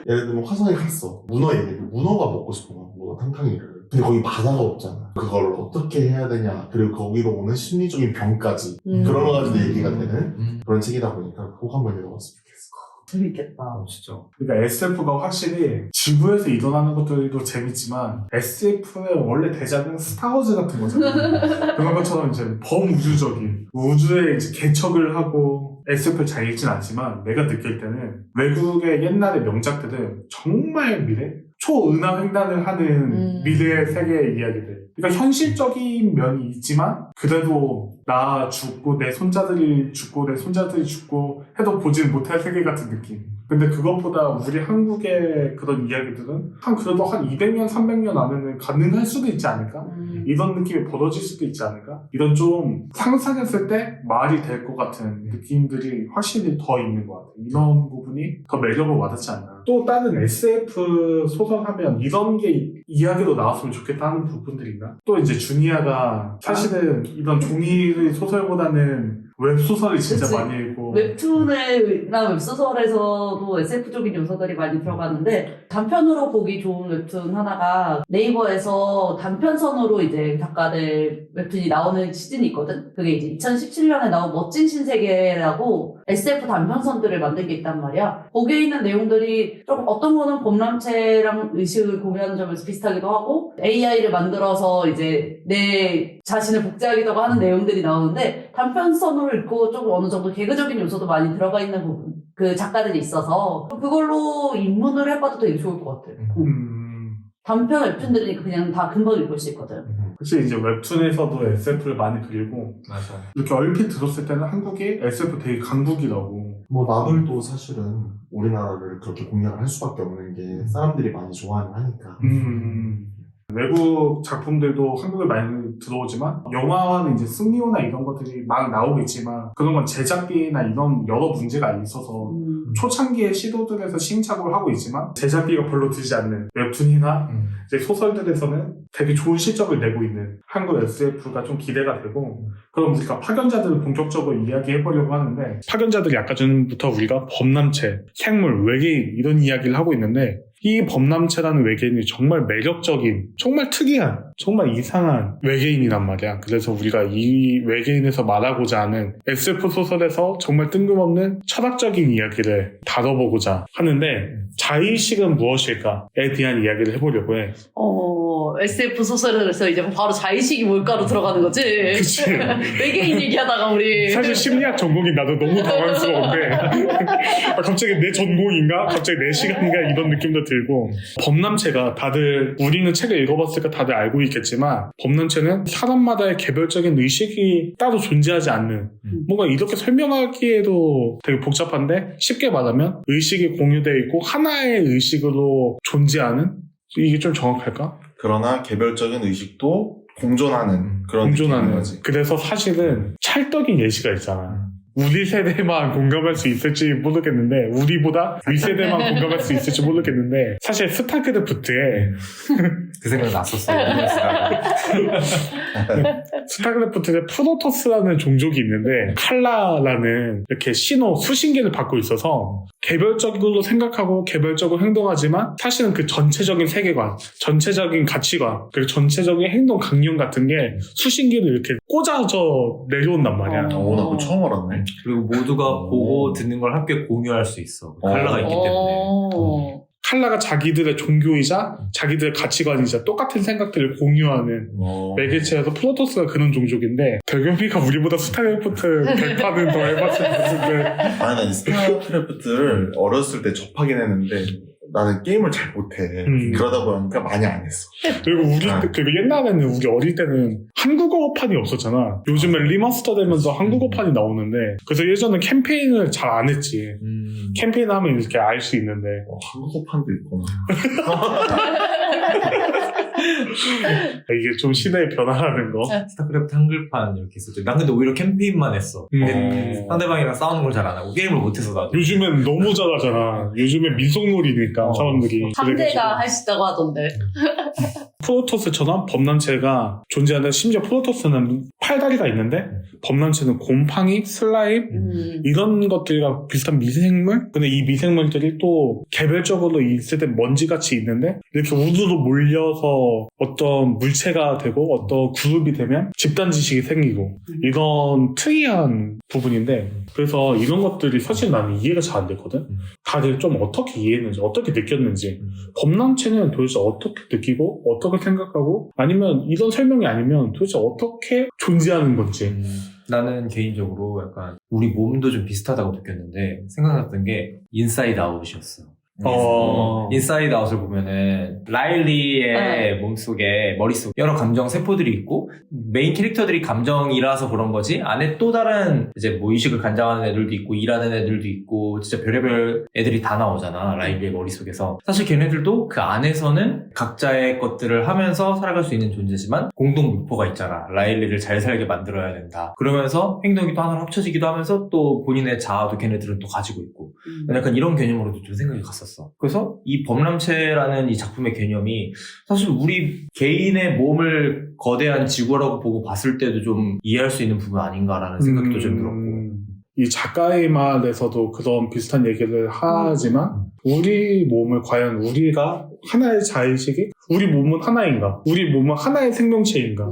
예를 들면 화성에 갔어. 문어 얘기. 문어가 먹고 싶은 거야. 문어 탕탕이를. 근데 거기 바다가 없잖아. 그걸 어떻게 해야 되냐. 그리고 거기로 오는 심리적인 병까지. 그런 거 가지고 얘기가 되는 그런 책이다 보니까 꼭 한번 읽어봤으면 좋겠어. 재밌겠다. 진짜. 그러니까 SF가 확실히 지구에서 일어나는 것들도 재밌지만 SF는 원래 대작은 스타워즈 같은 거잖아. 그런 것처럼 이제 범우주적인 우주에 이제 개척을 하고 SF를 잘 읽진 않지만 내가 느낄 때는 외국의 옛날의 명작들은 정말 미래? 초은하횡단을 하는 미래의 세계의 이야기들. 그러니까 현실적인 면이 있지만 그래도 나 죽고 내 손자들이 죽고 내 손자들이 죽고 해도 보진 못할 세계 같은 느낌. 근데 그것보다 우리 한국의 그런 이야기들은 그래도 한 200년, 300년 안에는 가능할 수도 있지 않을까? 이런 느낌이 벌어질 수도 있지 않을까? 이런 좀 상상했을 때 말이 될 것 같은 느낌들이 확실히 더 있는 것 같아요. 이런 부분이 더 매력을 와닿지 않나. 또 다른 SF 소설 하면 이런 게 이야기로 나왔으면 좋겠다 하는 부분들이 있나? 또 이제 주니아가 사실은 이런 종이 소설보다는 웹소설이 진짜 그치. 많이 읽고 웹툰이나 웹소설에서도 SF적인 요소들이 많이 들어가는데 단편으로 보기 좋은 웹툰 하나가 네이버에서 단편선으로 이제 작가들 웹툰이 나오는 시즌이 있거든. 그게 이제 2017년에 나온 멋진 신세계라고 SF 단편선들을 만든 게 있단 말이야. 거기에 있는 내용들이 좀 어떤 거는 범람체랑 의식을 공유하는 점에서 비슷하기도 하고 AI를 만들어서 이제 내 자신을 복제하기도 하는 내용들이 나오는데 단편선으로 읽고 좀 어느 정도 개그적인 요소도 많이 들어가 있는 부분 그 작가들이 있어서 그걸로 입문을 해봐도 되게 좋을 것 같아. 단편 웹툰들이니까 그냥 다 금방 읽을 수 있거든. 그치, 이제 웹툰에서도 SF를 많이 그리고 맞아. 이렇게 얼핏 들었을 때는 한국이 SF 되게 강국이라고. 뭐 마블도 사실은 우리나라를 그렇게 공략을 할 수밖에 없는 게 사람들이 많이 좋아하는 하니까. 외국 작품들도 한국에 많이 들어오지만 영화와는 이제 승리호나 이런 것들이 막 나오겠지만 그런 건 제작비나 이런 여러 문제가 있어서 초창기에 시도들에서 시행착오를 하고 있지만 제작비가 별로 들지 않는 웹툰이나 이제 소설들에서는 되게 좋은 실적을 내고 있는 한국 SF가 좀 기대가 되고 그럼 우리가 파견자들을 본격적으로 이야기해보려고 하는데 파견자들이 아까 전부터 우리가 범람체, 생물, 외계인 이런 이야기를 하고 있는데 이 범람체라는 외계인이 정말 매력적인, 정말 특이한, 정말 이상한 외계인이란 말이야. 그래서 우리가 이 외계인에서 말하고자 하는 SF 소설에서 정말 뜬금없는 철학적인 이야기를 다뤄보고자 하는데 자의식은 무엇일까에 대한 이야기를 해보려고 해. SF 소설에서 이제 바로 자의식이 뭘까로 들어가는 거지. 그치. 외계인 얘기하다가 우리. 사실 심리학 전공인 나도 너무 당황스러운데 갑자기 내 전공인가? 갑자기 내 시간인가? 이런 느낌도 들고 범람체가 다들 우리는 책을 읽어봤으니까 다들 알고 있겠지만 범람체는 사람마다의 개별적인 의식이 따로 존재하지 않는 뭔가 이렇게 설명하기에도 되게 복잡한데 쉽게 말하면 의식이 공유되어 있고 하나의 의식으로 존재하는 이게 좀 정확할까? 그러나 개별적인 의식도 공존하는 그런 공존하는 느낌인 거지. 그래서 사실은 찰떡인 예시가 있잖아. 우리 세대만 공감할 수 있을지 모르겠는데 우리보다 윗세대만 공감할 수 있을지 모르겠는데 사실 스타크래프트에 그 생각 났었어요. 스타크래프트에 프로토스라는 종족이 있는데 칼라라는 이렇게 신호 수신기를 받고 있어서 개별적으로 생각하고 개별적으로 행동하지만 사실은 그 전체적인 세계관, 전체적인 가치관, 그리고 전체적인 행동 강령 같은 게 수신기를 이렇게 꽂아져 내려온단 말이야. 나 그거 처음 알았네. 그리고 모두가 보고 듣는 걸 함께 공유할 수 있어. 칼라가 있기 때문에. 칼라가 자기들의 종교이자 자기들의 가치관이자 똑같은 생각들을 공유하는 매개체여서 프로토스가 그런 종족인데 덕영이가 우리보다 스타크래프트 100판은 더 해봤을 텐데 아니, 난 이 스타크래프트를 어렸을 때 접하긴 했는데 나는 게임을 잘 못해. 그러다 보니까 많이 안 했어. 그리고 그리고 옛날에는 우리 어릴 때는 한국어판이 없었잖아. 요즘에 리마스터 되면서 한국어판이 나오는데 그래서 예전에 캠페인을 잘 안 했지. 캠페인 하면 이렇게 알 수 있는데 한국어판도 있구나. 이게 좀 시대의 변화라는 거. 스타크래프트 한글판 이렇게 있었죠. 난 근데 오히려 캠페인만 했어. 상대방이랑 싸우는 걸 잘 안 하고 게임을 못해서 나도. 요즘엔 너무 잘하잖아. 요즘엔 민속놀이니까 사람들이. 상대가 할 수 있다고 하던데. 프로토스처럼 범람체가 존재하는데 심지어 프로토스는 팔다리가 있는데 범람체는 곰팡이, 슬라임 이런 것들과 비슷한 미생물? 근데 이 미생물들이 또 개별적으로 있을 때 먼지같이 있는데 이렇게 우주로 몰려서 어떤 물체가 되고 어떤 그룹이 되면 집단 지식이 생기고 이런 특이한 부분인데 그래서 이런 것들이 사실 나는 이해가 잘 안 됐거든. 다들 좀 어떻게 이해했는지 어떻게 느꼈는지 범람체는 도대체 어떻게 느끼고 어떻게 생각하고 아니면 이런 설명이 아니면 도대체 어떻게 존재하는 건지 나는 개인적으로 약간 우리 몸도 좀 비슷하다고 느꼈는데 생각났던 게 인사이드 아웃이었어. 인사이드 아웃을 보면은 라일리의 몸속에 머릿속에 여러 감정 세포들이 있고 메인 캐릭터들이 감정이라서 그런 거지 안에 또 다른 이제 뭐 의식을 간장하는 애들도 있고 일하는 애들도 있고 진짜 별의별 애들이 다 나오잖아. 라일리의 머릿속에서 사실 걔네들도 그 안에서는 각자의 것들을 하면서 살아갈 수 있는 존재지만 공동 목표가 있잖아. 라일리를 잘 살게 만들어야 된다. 그러면서 행동이 또 하나로 합쳐지기도 하면서 또 본인의 자아도 걔네들은 또 가지고 있고 약간 이런 개념으로도 좀 생각이 갔었어. 그래서 이 범람체라는 이 작품의 개념이 사실 우리 개인의 몸을 거대한 지구라고 보고 봤을 때도 좀 이해할 수 있는 부분 아닌가라는 생각도 좀 들었고 이 작가의 말에서도 그런 비슷한 얘기를 하지만 우리 몸을 과연 우리가 하나의 자의식이 우리 몸은 하나인가? 우리 몸은 하나의 생명체인가?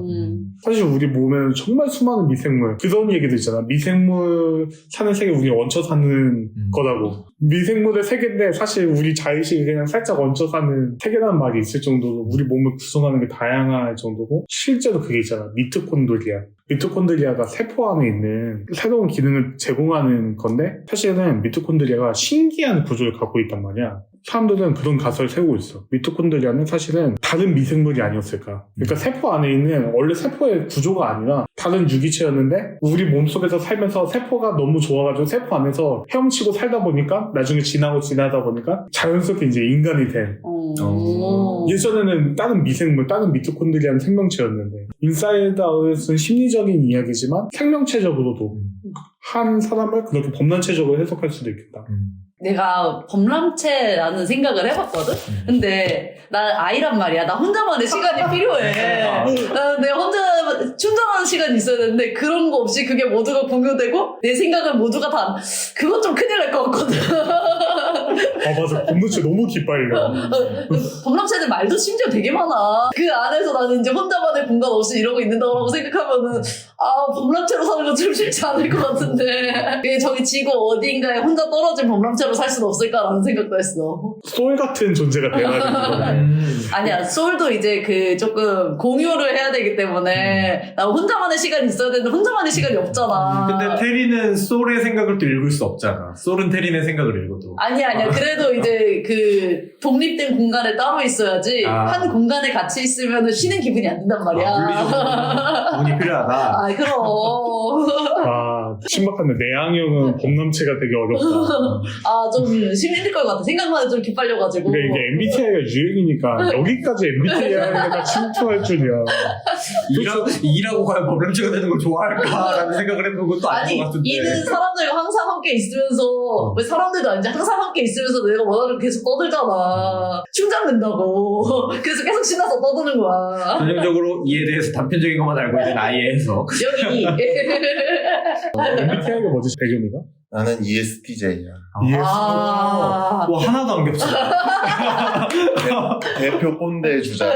사실 우리 몸에는 정말 수많은 미생물 그런 얘기도 있잖아. 미생물 사는 세계 우리 얹혀 사는 거라고. 미생물의 세계인데 사실 우리 자의식이 그냥 살짝 얹혀 사는 세계라는 말이 있을 정도로 우리 몸을 구성하는 게 다양할 정도고 실제로 그게 있잖아. 미토콘드리아. 미토콘드리아가 세포 안에 있는 새로운 기능을 제공하는 건데 사실은 미토콘드리아가 신기한 구조를 갖고 있단 말이야. 사람들은 그런 가설을 세우고 있어. 미토콘드리아는 사실은 다른 미생물이 아니었을까. 그러니까 세포 안에 있는 원래 세포의 구조가 아니라 다른 유기체였는데 우리 몸속에서 살면서 세포가 너무 좋아가지고 세포 안에서 헤엄치고 살다 보니까 나중에 지나다 보니까 자연스럽게 이제 인간이 된. 예전에는 다른 미생물, 다른 미토콘드리아는 생명체였는데 인사이드 아웃은 심리적인 이야기지만 생명체적으로도 한 사람을 그렇게 범람체적으로 해석할 수도 있겠다. 내가 범람체라는 생각을 해봤거든? 근데 나 아이란 말이야. 나 혼자만의 시간이 필요해. 내가 혼자 충전하는 시간이 있어야 되는데 그런 거 없이 그게 모두가 공유되고 내 생각을 모두가 다 그건 좀 큰일 날 것 같거든. 아 맞아. 범람체 너무 기빨려. 범람체들 말도 심지어 되게 많아. 그 안에서 나는 이제 혼자만의 공간 없이 이러고 있는다고 생각하면은 범람체로 사는 건 좀 쉽지 않을 것 같은데 왜 저기 지구 어딘가에 혼자 떨어진 범람체로 살 수는 없을까라는 생각도 했어. 소울 같은 존재가 돼야 되는 거야. 아니야, 소울도 이제 그 조금 공유를 해야 되기 때문에 나 혼자만의 시간이 있어야 되는데 혼자만의 시간이 없잖아. 근데 테리는 소울의 생각을 또 읽을 수 없잖아. 소울은 테리의 생각을 읽어도. 아니야. 그래도 이제 그 독립된 공간에 따로 있어야지 한 공간에 같이 있으면 쉬는 기분이 안 든단 말이야. 물리적으로 돈이 필요하다. 그럼. 신박한데 내향형은 범람체가 되게 어렵다. 좀 힘들 것 같아. 생각만 해도 좀 기빨려가지고. 그러니까 이게 MBTI가 유행이니까 여기까지 MBTI가 침투할 줄이야. 일하고 과연 범람체가 되는 걸 좋아할까라는 생각을 해보는 것도 아닌 것 같은데. 이는 사람들과 항상 함께 있으면서 왜 사람들도 아니지 항상 함께 있으면서 내가 원하는 걸 계속 떠들잖아. 충전된다고. 그래서 계속 신나서 떠드는 거야. 전형적으로 이에 대해서 단편적인 것만 알고 있는 아이에서 여기. MBTI가 뭐지, 배경이가? 나는 ESTJ야. 아. 와, 하나도 안 겹쳐. 대표 꼰대 주자.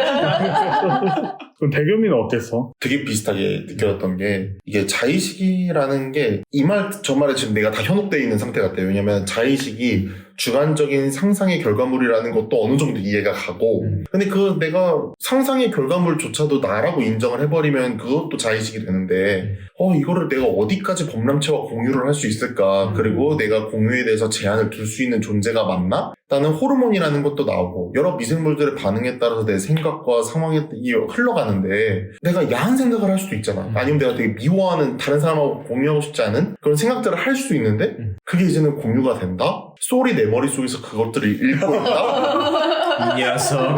그럼 대겸이는 어땠어? 되게 비슷하게 느꼈던 게 이게 자의식이라는 게 이 말 저 말에 지금 내가 다 현혹되어 있는 상태 같아요. 왜냐면 자의식이 주관적인 상상의 결과물이라는 것도 어느 정도 이해가 가고 근데 그 내가 상상의 결과물조차도 나라고 인정을 해버리면 그것도 자의식이 되는데 이거를 내가 어디까지 범람체와 공유를 할 수 있을까 그리고 내가 공유에 대해서 제한을 둘 수 있는 존재가 맞나? 나는 호르몬이라는 것도 나오고 여러 미생물들의 반응에 따라서 내 생각과 상황이 흘러가는데 내가 야한 생각을 할 수도 있잖아. 아니면 내가 되게 미워하는 다른 사람하고 공유하고 싶지 않은 그런 생각들을 할 수 있는데 그게 이제는 공유가 된다? 소울이 내 머릿속에서 그것들을 읽고 있다? 이 녀석.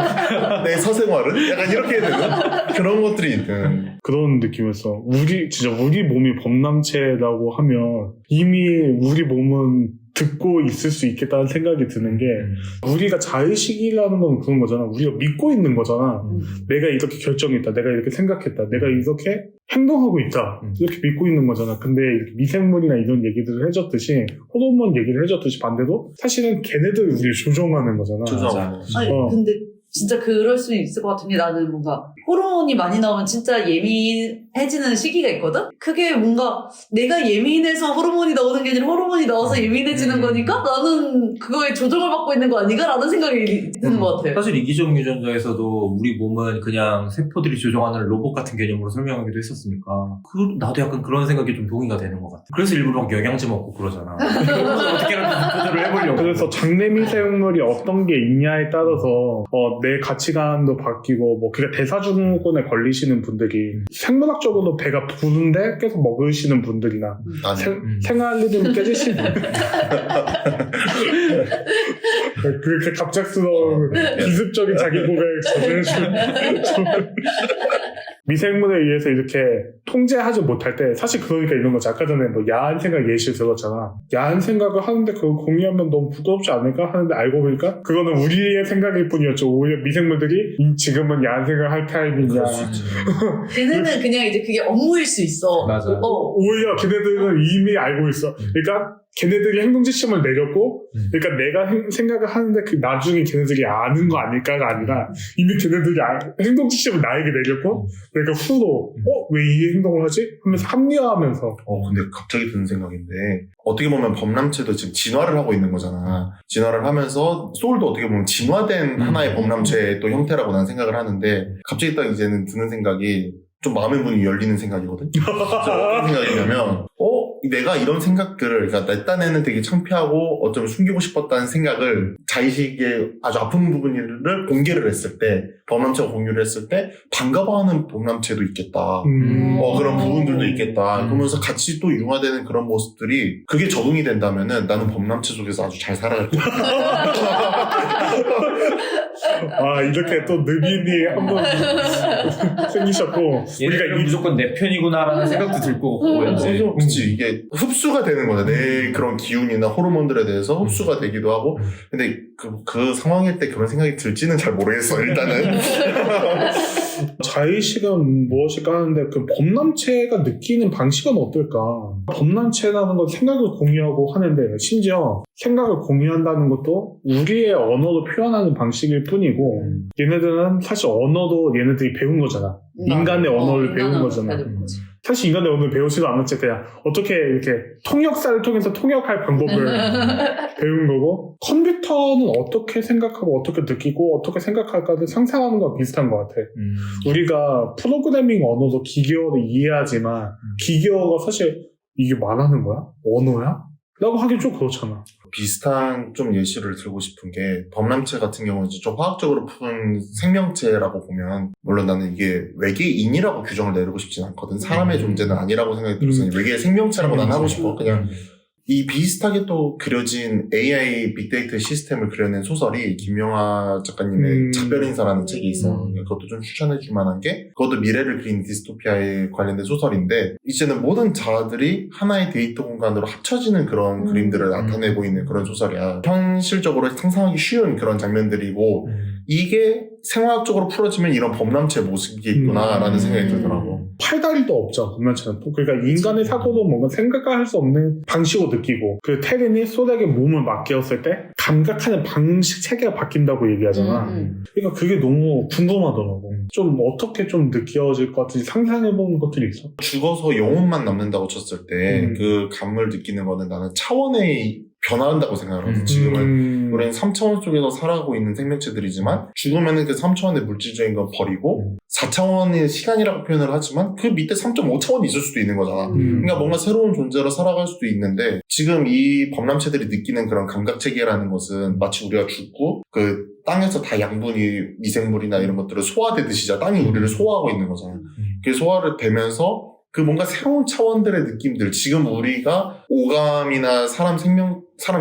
내 사생활은? 약간 이렇게 되는 그런 것들이 있는 그런 느낌이었어. 우리 몸이 범람체라고 하면 이미 우리 몸은 듣고 있을 수 있겠다는 생각이 드는 게 우리가 자의식이라는 건 그런 거잖아. 우리가 믿고 있는 거잖아. 내가 이렇게 결정했다. 내가 이렇게 생각했다. 내가 이렇게 행동하고 있다. 이렇게 믿고 있는 거잖아. 근데 이렇게 미생물이나 이런 얘기들을 해줬듯이 호르몬 얘기를 해줬듯이 반대로 사실은 걔네들 우리를 조종하는 거잖아. 조정하는 근데 진짜 그럴 수 있을 것 같은 게 나는 뭔가 호르몬이 많이 나오면 진짜 예민해지는 시기가 있거든? 그게 뭔가 내가 예민해서 호르몬이 나오는 게 아니라 호르몬이 나와서 예민해지는 거니까 나는 그거에 조정을 받고 있는 거 아닌가? 라는 생각이 드는 것 같아. 사실 이기적 유전자에서도 우리 몸은 그냥 세포들이 조종하는 로봇 같은 개념으로 설명하기도 했었으니까 나도 약간 그런 생각이 좀 동의가 되는 것 같아. 그래서 일부러 막 영양제 먹고 그러잖아. 어떻게라도 조절을 해보려고. 그래서 장내 미생물이 어떤 게 있냐에 따라서 내 가치관도 바뀌고 그러니까 대사증후군에 걸리시는 분들이 생물학적으로 배가 부른데 계속 먹으시는 분들이나 생활 리듬이 깨지시는 그렇게 갑작스러운 기습적인 자기 고백 미생물에 의해서 이렇게 통제하지 못할 때 사실 그러니까 이런 거지. 아까 전에 야한 생각 예시 들었잖아. 야한 생각을 하는데 그걸 공유하면 너무 부끄럽지 않을까 하는데 알고 보니까 그거는 우리의 생각일 뿐이었죠. 오히려 미생물들이 지금은 야한 생각을 할 타임이냐. 걔네는 그냥 이제 그게 업무일 수 있어. 맞아. 오히려 걔네들은 이미 알고 있어. 그러니까 걔네들이 행동 지침을 내렸고 그러니까 내가 생각을 하는데 그 나중에 걔네들이 아는 거 아닐까가 아니라 이미 걔네들이 행동 지침을 나에게 내렸고 그러니까 후로 왜 이 행동을 하지? 하면서 합리화하면서 근데 갑자기 드는 생각인데 어떻게 보면 범람체도 지금 진화를 하고 있는 거잖아. 진화를 하면서 소울도 어떻게 보면 진화된 하나의 범람체의 또 형태라고 난 생각을 하는데 갑자기 딱 이제는 드는 생각이 좀 마음의 문이 열리는 생각이거든. 어떤 생각이냐면 내가 이런 생각들을 그러니까 내 딴에는 되게 창피하고 어쩌면 숨기고 싶었다는 생각을 자의식의 아주 아픈 부분을 공개를 했을 때 범람체가 공유를 했을 때 반가워하는 범람체도 있겠다. 그런 부분들도 있겠다. 그러면서 같이 또 융화되는 그런 모습들이 그게 적응이 된다면은 나는 범람체 속에서 아주 잘 살아갈 거야. 이렇게 또 느낌이 한번 생기셨고 우리가 무조건 내 편이구나라는 생각도 들고 왠지. 그치 이게 흡수가 되는 거다. 내 그런 기운이나 호르몬들에 대해서 흡수가 되기도 하고 근데 그 상황일 때 그런 생각이 들지는 잘 모르겠어요, 일단은. 자의식은 무엇일까 하는데 그 범람체가 느끼는 방식은 어떨까? 범람체라는 건 생각을 공유하고 하는데 심지어 생각을 공유한다는 것도 우리의 언어로 표현하는 방식일 뿐이고 얘네들은 사실 언어도 얘네들이 배운 거잖아. 인간의 언어를 배운 거잖아. 사실 인간의 언어를 배우지도 않았지. 그냥 어떻게 이렇게 통역사를 통해서 통역할 방법을 배운 거고 컴퓨터는 어떻게 생각하고 어떻게 느끼고 어떻게 생각할까를 상상하는 거랑 비슷한 것 같아. 우리가 프로그래밍 언어도 기계어를 이해하지만 기계어가 사실 이게 말하는 거야? 언어야? 라고 하긴 좀 그렇잖아. 비슷한 좀 예시를 들고 싶은 게 범람체 같은 경우는 좀 화학적으로 푸는 생명체라고 보면 물론 나는 이게 외계인이라고 규정을 내리고 싶진 않거든. 사람의 존재는 아니라고 생각이 들어서 외계 생명체라고 난 하고 싶어. 그냥 이 비슷하게 또 그려진 AI 빅데이터 시스템을 그려낸 소설이 김영하 작가님의 작별인사라는 책이 있어. 그것도 좀 추천해줄 만한 게 그것도 미래를 그린 디스토피아에 관련된 소설인데 이제는 모든 자아들이 하나의 데이터 공간으로 합쳐지는 그런 그림들을 나타내고 있는 그런 소설이야. 현실적으로 상상하기 쉬운 그런 장면들이고 이게 생화학적으로 풀어지면 이런 범람체 모습이 있구나라는 생각이 들더라고. 팔다리도 없죠, 범람체는. 그러니까 인간의 사고도 뭔가 생각할 수 없는 방식으로 느끼고 그 테린이 소닥에 몸을 맡겼을 때 감각하는 방식 체계가 바뀐다고 얘기하잖아. 그러니까 그게 너무 궁금하더라고. 좀 어떻게 좀 느껴질 것 같은지 상상해보는 것들이 있어. 죽어서 영혼만 남는다고 쳤을 때 그 감을 느끼는 거는 나는 차원의 변화한다고 생각을 하거든. 지금은 우리는 3차원 속에서 살아가고 있는 생명체들이지만 죽으면은 그 3차원의 물질적인 건 버리고 4차원의 시간이라고 표현을 하지만 그 밑에 3.5차원이 있을 수도 있는 거잖아. 그러니까 뭔가 새로운 존재로 살아갈 수도 있는데 지금 이 범람체들이 느끼는 그런 감각체계라는 것은 마치 우리가 죽고 그 땅에서 다 양분이 미생물이나 이런 것들을 소화되듯이 땅이 우리를 소화하고 있는 거잖아. 그 소화를 되면서 그 뭔가 새로운 차원들의 느낌들, 지금 우리가 오감이나 사람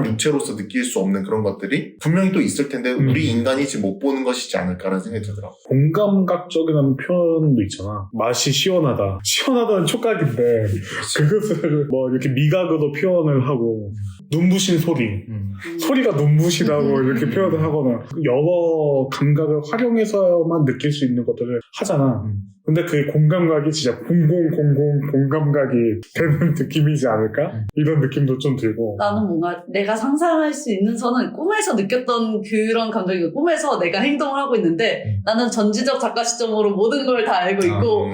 육체로서 느낄 수 없는 그런 것들이 분명히 또 있을 텐데 우리 인간이 지금 못 보는 것이지 않을까라는 생각이 들더라고. 공감각적이라는 표현도 있잖아. 맛이 시원하다. 시원하다는 촉각인데 그것을 뭐 이렇게 미각으로 표현을 하고 눈부신 소리, 소리가 눈부시다고 이렇게 표현을 하거나 여러 감각을 활용해서만 느낄 수 있는 것들을 하잖아. 근데 그 공감각이 진짜 공감각이 되는 느낌이지 않을까? 이런 느낌도 좀 들고. 나는 뭔가 내가 상상할 수 있는 선은 꿈에서 느꼈던 그런 감정이고 꿈에서 내가 행동을 하고 있는데 나는 전지적 작가 시점으로 모든 걸 다 알고 있고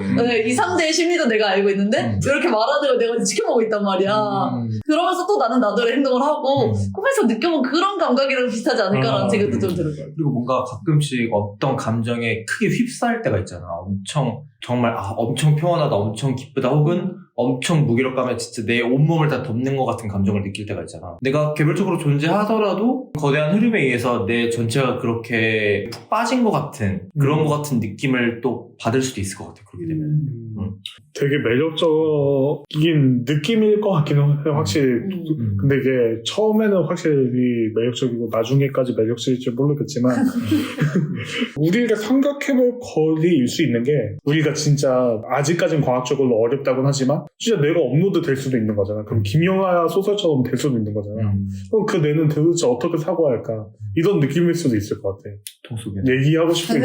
2, 3대의 심리도 내가 알고 있는데 이렇게 말하는 걸 내가 지켜보고 있단 말이야. 그러면서 또 나는 나도의 행동을 하고 꿈에서 느껴본 그런 감각이랑 비슷하지 않을까라는 생각도 좀 들어요. 그리고 뭔가 가끔씩 어떤 감정에 크게 휩싸일 때가 있잖아. 정말 엄청 평온하다, 엄청 기쁘다, 혹은 엄청 무기력감에 진짜 내 온몸을 다 덮는 것 같은 감정을 느낄 때가 있잖아. 내가 개별적으로 존재하더라도 거대한 흐름에 의해서 내 전체가 그렇게 푹 빠진 것 같은 그런 것 같은 느낌을 또 받을 수도 있을 것 같아. 그렇게 되면. 되게 매력적인 느낌일 것 같기는 해요, 확실히. 근데 이게 처음에는 확실히 매력적이고 나중에까지 매력적일지 모르겠지만 우리가 생각해볼 거리일 수 있는 게 우리가 진짜 아직까지는 과학적으로 어렵다고는 하지만 진짜 뇌가 업로드 될 수도 있는 거잖아. 그럼 김영하 소설처럼 될 수도 있는 거잖아. 그럼 그 뇌는 도대체 어떻게 사고할까? 이런 느낌일 수도 있을 것 같아. 통속에. 얘기하고 싶은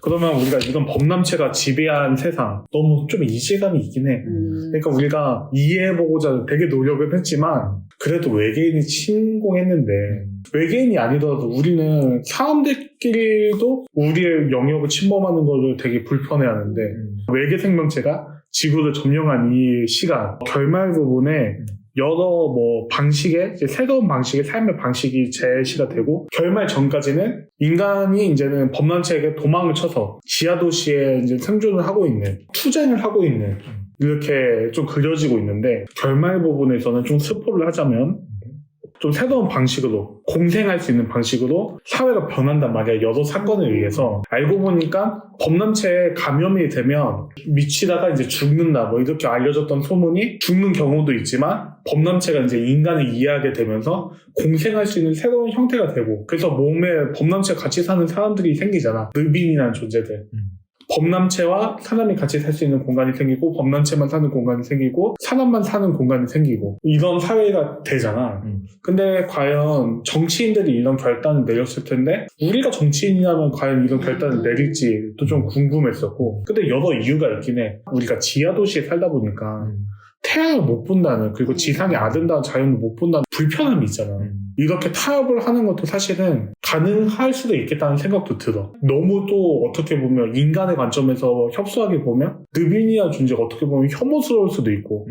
그러면 우리가 이런 범람체가 지배한 세상 너무 좀 이질감이 있긴 해. 그러니까 우리가 이해해보고자 되게 노력을 했지만 그래도 외계인이 침공했는데 외계인이 아니더라도 우리는 사람들끼리도 우리의 영역을 침범하는 것을 되게 불편해하는데 외계 생명체가 지구를 점령한 이 시간 결말 부분에 여러 방식의 새로운 방식의 삶의 방식이 제시가 되고 결말 전까지는 인간이 이제는 범람체에게 도망을 쳐서 지하 도시에 이제 생존을 하고 있는 투쟁을 하고 있는 이렇게 좀 그려지고 있는데 결말 부분에서는 좀 스포를 하자면 좀 새로운 방식으로 공생할 수 있는 방식으로 사회가 변한단 말이야. 여러 사건에 의해서 알고 보니까 범람체에 감염이 되면 미치다가 이제 죽는다 이렇게 알려졌던 소문이 죽는 경우도 있지만 범람체가 이제 인간을 이해하게 되면서 공생할 수 있는 새로운 형태가 되고 그래서 몸에 범람체가 같이 사는 사람들이 생기잖아. 르빈이라는 존재들. 범람체와 사람이 같이 살 수 있는 공간이 생기고 범람체만 사는 공간이 생기고 사람만 사는 공간이 생기고 이런 사회가 되잖아. 근데 과연 정치인들이 이런 결단을 내렸을 텐데 우리가 정치인이라면 과연 이런 결단을 내릴지도 좀 궁금했었고 근데 여러 이유가 있긴 해. 우리가 지하도시에 살다 보니까 태양을 못 본다는 그리고 지상의 아름다운 자연을 못 본다는 불편함이 있잖아. 이렇게 타협을 하는 것도 사실은 가능할 수도 있겠다는 생각도 들어. 너무 또 어떻게 보면 인간의 관점에서 협소하게 보면 느비니아 존재가 어떻게 보면 혐오스러울 수도 있고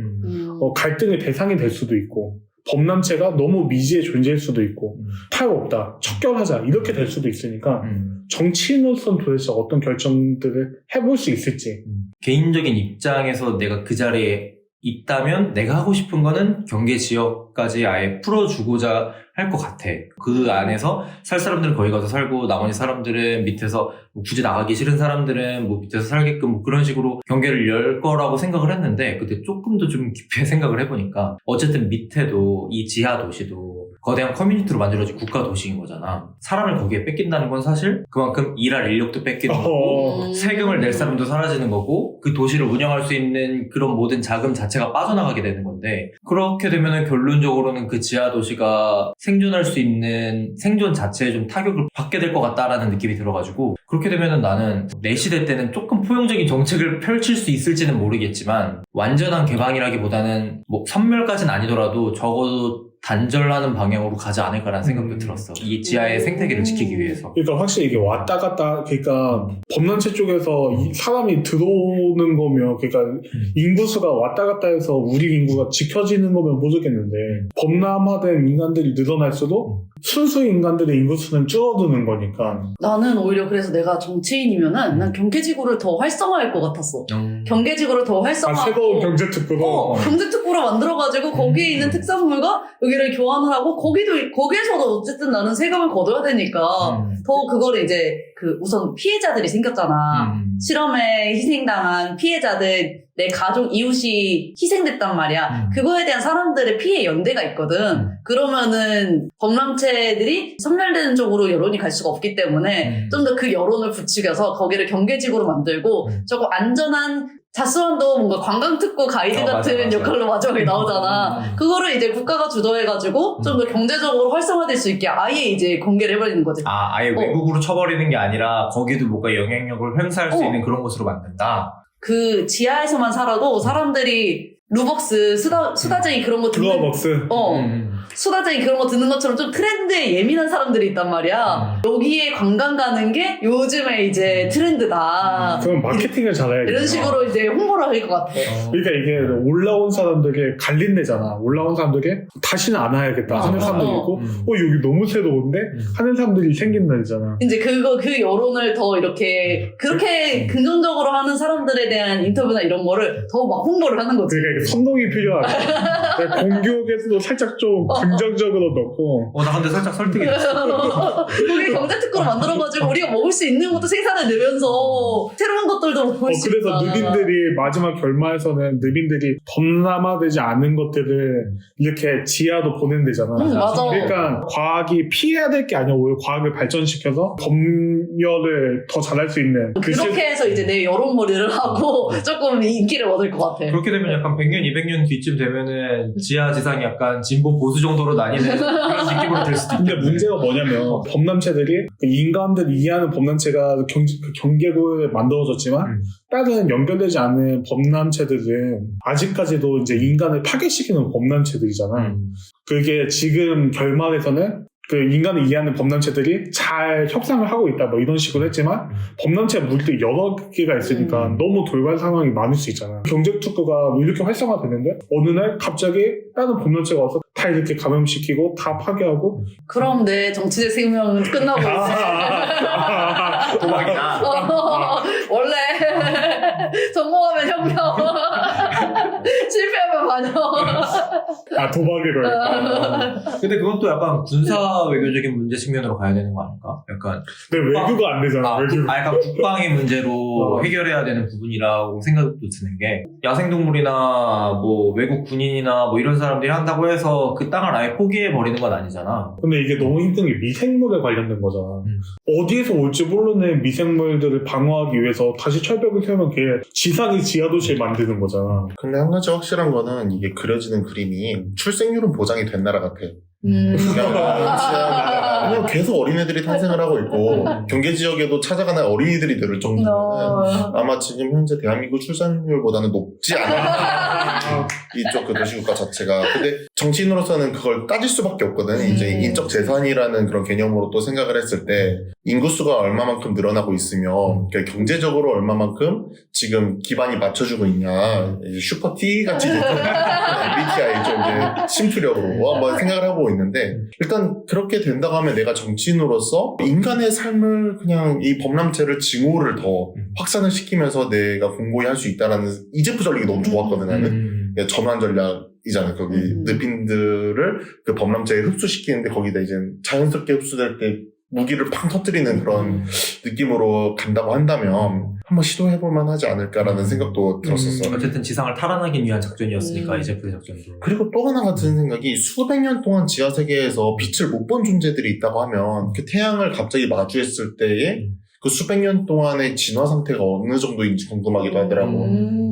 갈등의 대상이 될 수도 있고 범람체가 너무 미지의 존재일 수도 있고 타협 없다, 척결하자 이렇게 될 수도 있으니까 정치인으로서는 도대체 어떤 결정들을 해볼 수 있을지 개인적인 입장에서 내가 그 자리에 있다면 내가 하고 싶은 거는 경계 지역까지 아예 풀어주고자 할 것 같아. 그 안에서 살 사람들은 거기 가서 살고 나머지 사람들은 밑에서 뭐 굳이 나가기 싫은 사람들은 뭐 밑에서 살게끔 뭐 그런 식으로 경계를 열 거라고 생각을 했는데 그때 조금 더 좀 깊이 생각을 해보니까 어쨌든 밑에도 이 지하 도시도 거대한 커뮤니티로 만들어진 국가 도시인 거잖아. 사람을 거기에 뺏긴다는 건 사실 그만큼 일할 인력도 뺏기는 거고 세금을 낼 사람도 사라지는 거고 그 도시를 운영할 수 있는 그런 모든 자금 자체가 빠져나가게 되는 건데 그렇게 되면은 결론적으로는 그 지하 도시가 생존할 수 있는 생존 자체에 좀 타격을 받게 될 것 같다라는 느낌이 들어가지고 그렇게 되면은 나는 내 시대 때는 조금 포용적인 정책을 펼칠 수 있을지는 모르겠지만 완전한 개방이라기보다는 뭐 선멸까지는 아니더라도 적어도 단절하는 방향으로 가지 않을까라는 생각도 들었어. 이 지하의 생태계를 지키기 위해서. 그러니까 확실히 이게 왔다 갔다 그러니까 범람체 쪽에서 이 사람이 들어오는 거면 그러니까 인구수가 왔다 갔다 해서 우리 인구가 지켜지는 거면 모르겠는데 범람화된 인간들이 늘어날수록 순수 인간들의 인구수는 줄어드는 거니까 나는 오히려 그래서 내가 정치인이면은 난 경계지구를 더 활성화할 것 같았어. 경계지구를 더 활성화하고 새로운 경제특구로 경제특구로 만들어가지고 거기에 있는 특산물과 여기를 교환을 하고 거기에서도 어쨌든 나는 세금을 거둬야 되니까 더 그거를 이제 그 우선 피해자들이 생겼잖아. 실험에 희생당한 피해자들 내 가족 이웃이 희생됐단 말이야. 그거에 대한 사람들의 피해 연대가 있거든. 그러면은 범람체들이 섬멸되는 쪽으로 여론이 갈 수가 없기 때문에 좀 더 그 여론을 부추겨서 거기를 경계지구로 만들고 조금 안전한 자수원도 뭔가 관광특구 가이드 같은 맞아. 역할로 마지막에 나오잖아. 그거를 이제 국가가 주도해가지고 좀 더 경제적으로 활성화될 수 있게 아예 이제 공개를 해버리는 거지. 아예 외국으로 쳐버리는 게 아니라 거기도 뭔가 영향력을 행사할 수 있는 그런 곳으로 만든다. 그 지하에서만 살아도 사람들이 루벅스, 수다쟁이 그런 거 듣는 드러벅스 수다쟁이 그런 거 듣는 것처럼 좀 트렌드에 예민한 사람들이 있단 말이야. 여기에 관광 가는 게 요즘에 이제 트렌드다. 그럼 마케팅을 잘해야겠다. 이런 식으로 이제 홍보를 할 것 같아. 그러니까 이게 올라온 사람들에게 갈린대잖아. 올라온 사람들에게 다시는 안 와야겠다 하는 사람들이 있고 여기 너무 새로운데 하는 사람들이 생긴다잖아. 이제 그 여론을 더 이렇게 그렇게 긍정적으로 하는 사람들에 대한 인터뷰나 이런 거를 더 막 홍보를 하는 거지. 그러니까 이게 선동이 필요하다. 공교육에서도 살짝 좀 긍정적으로 넣고. 나 근데 살짝 설득이 됐어. 거기 경제특구로 만들어가지고 우리가 먹을 수 있는 것도 생산해내면서 새로운 것들도 먹을 수 있다. 그래서 느빈들이 마지막 결말에서는 느빈들이 범람화되지 않은 것들을 이렇게 지하로 보낸대잖아. 맞아. 그러니까 과학이 피해야 될 게 아니라 오히려 과학을 발전시켜서 검열을 더 잘할 수 있는 그렇게 해서 이제 내 여론몰이를 하고 조금 인기를 얻을 것 같아. 그렇게 되면 약간 100년, 200년 뒤쯤 되면은 지하, 지상이 약간 진보, 보수 정도로 나뉘는 그런 느낌으로 될 수도 근데 있겠네. 문제가 뭐냐면 범람체들이 인간들이 이해하는 범람체가 경계구에 만들어졌지만 다른 연결되지 않은 범람체들은 아직까지도 이제 인간을 파괴시키는 범람체들이잖아. 그게 지금 결말에서는 그 인간을 이해하는 범람체들이 잘 협상을 하고 있다 뭐 이런 식으로 했지만 범람체가 물도 여러 개가 있으니까 너무 돌발 상황이 많을 수 있잖아. 경제특구가 이렇게 활성화되는데 어느 날 갑자기 다른 범람체가 와서 다 이렇게 감염시키고 다 파괴하고 그럼 내 정치적 생명은 끝나고 이제 도박이다. 원래 성공하면 혁명 실패하면 아니야. 아, 도박을 걸까? 근데 그건 또 약간 군사 외교적인 문제 측면으로 가야 되는 거 아닐까? 약간 근데 외교가 안 되잖아, 외교. 약간 국방의 문제로 해결해야 되는 부분이라고 생각도 드는 게 야생동물이나 뭐 외국 군인이나 뭐 이런 사람들이 한다고 해서 그 땅을 아예 포기해버리는 건 아니잖아. 근데 이게 너무 힘든 게 미생물에 관련된 거잖아. 어디에서 올지 모르는 미생물들을 방어하기 위해서 다시 철벽을 세우면 그게 지상의 지하도시를 만드는 거잖아. 근데 한 가지 확실한 거는 이게 그려지는 그림이 출생률은 보장이 된 나라 같아. 그냥 계속 어린애들이 탄생을 하고 있고 경계 지역에도 찾아가는 어린이들이 늘을 정도면 아마 지금 현재 대한민국 출산율보다는 높지 않아. 이쪽 그 도시국가 자체가. 근데 정치인으로서는 그걸 따질 수밖에 없거든. 이제 인적 재산이라는 그런 개념으로 또 생각을 했을 때 인구수가 얼마만큼 늘어나고 있으며 그러니까 경제적으로 얼마만큼 지금 기반이 맞춰주고 있냐. 이제 슈퍼 T 같이 MBTI 좀 이제 심투력으로 한번 생각을 하고 있는데 일단 그렇게 된다고 하면 내가 정치인으로서 인간의 삶을 그냥 이 범람체를 징후를 더 확산을 시키면서 내가 공고히 할 수 있다라는 이제프 전략이 너무 좋았거든 나는. 전환 전략이잖아. 거기 느핀들을 그 범람체에 흡수시키는데 거기다 이제 자연스럽게 흡수될 때 무기를 팡 터뜨리는 그런 느낌으로 간다고 한다면 한번 시도해볼만 하지 않을까라는 생각도 들었었어. 어쨌든 지상을 탈환하기 위한 작전이었으니까 이제프의 작전도. 그리고 또 하나가 드는 생각이 수백 년 동안 지하세계에서 빛을 못 본 존재들이 있다고 하면 그 태양을 갑자기 마주했을 때에 그 수백 년 동안의 진화 상태가 어느 정도인지 궁금하기도 하더라고.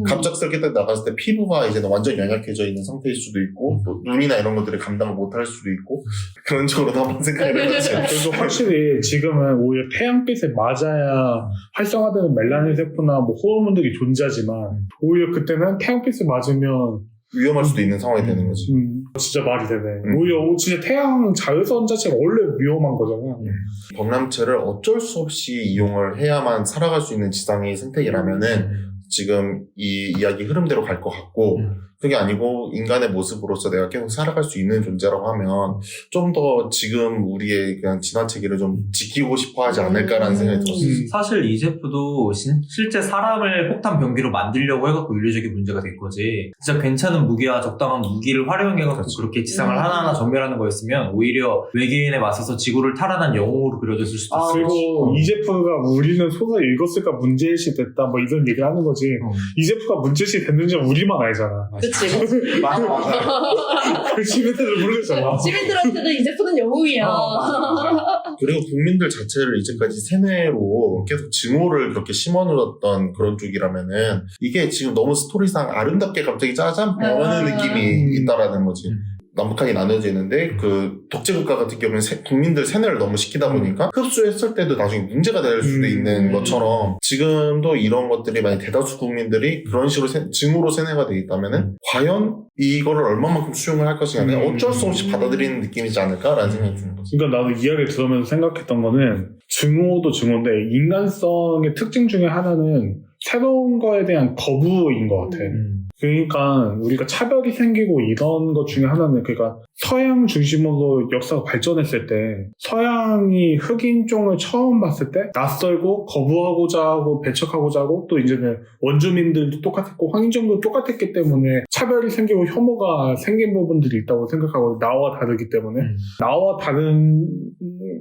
갑작스럽게 딱 나갔을 때 피부가 이제 완전 연약해져 있는 상태일 수도 있고 뭐 눈이나 이런 것들을 감당을 못할 수도 있고 그런 쪽으로도 한번 생각을 해봤지. 그래서 확실히 지금은 오히려 태양빛에 맞아야 활성화되는 멜라닌 세포나 뭐 호르몬들이 존재하지만 오히려 그때는 태양빛에 맞으면 위험할 수도 있는 상황이 되는 거지. 진짜 말이 되네. 오히려 진짜 태양 자외선 자체가 원래 위험한 거잖아. 범람체를 어쩔 수 없이 이용을 해야만 살아갈 수 있는 지상의 생태계라면은 지금 이 이야기 흐름대로 갈 것 같고 그게 아니고 인간의 모습으로서 내가 계속 살아갈 수 있는 존재라고 하면 좀 더 지금 우리의 그냥 진화 체계를 좀 지키고 싶어 하지 않을까라는 생각이 들었어요. 사실 이제프도 실제 사람을 폭탄 병기로 만들려고 해갖고 윤리적인 문제가 된 거지. 진짜 괜찮은 무기와 적당한 무기를 활용해갖고 그렇게 지상을 하나하나 전멸하는 거였으면 오히려 외계인에 맞서서 지구를 탈환한 영웅으로 그려졌을 수도 있어. 그리고 이제프가 우리는 소설 읽었을까 문제일시 됐다 뭐 이런 얘기 하는 거지. 이제프가 문제일시 됐는지 우리만 알잖아. 그치. 맞아. 그 시민들을 모르겠잖아. 시민들한테는 이제프는 영웅이야. 그리고 국민들 자체를 이제까지 세뇌로 계속 증오를 그렇게 심어놓았던 그런 쪽이라면은 이게 지금 너무 스토리상 아름답게 갑자기 짜잔 변하는 느낌이 있다라는 거지. 남북한이 나눠져 있는데 그 독재국가 같은 경우는 국민들 세뇌를 너무 시키다 보니까 흡수했을 때도 나중에 문제가 될 수도 있는 것처럼 지금도 이런 것들이 만약 대다수 국민들이 그런 식으로 증오로 세뇌가 돼 있다면은 과연 이거를 얼마만큼 수용을 할 것이냐 어쩔 수 없이 받아들이는 느낌이지 않을까라는 생각이 드는 거지. 그러니까 나도 이야기를 들으면서 생각했던 거는 증오도 증오인데 인간성의 특징 중에 하나는 새로운 거에 대한 거부인 것 같아. 그러니까 우리가 차별이 생기고 이런 것 중에 하나는 그러니까 서양 중심으로 역사가 발전했을 때 서양이 흑인종을 처음 봤을 때 낯설고 거부하고자 하고 배척하고자 하고 또 이제는 원주민들도 똑같았고 황인종도 똑같았기 때문에 차별이 생기고 혐오가 생긴 부분들이 있다고 생각하고 나와 다르기 때문에 나와 다른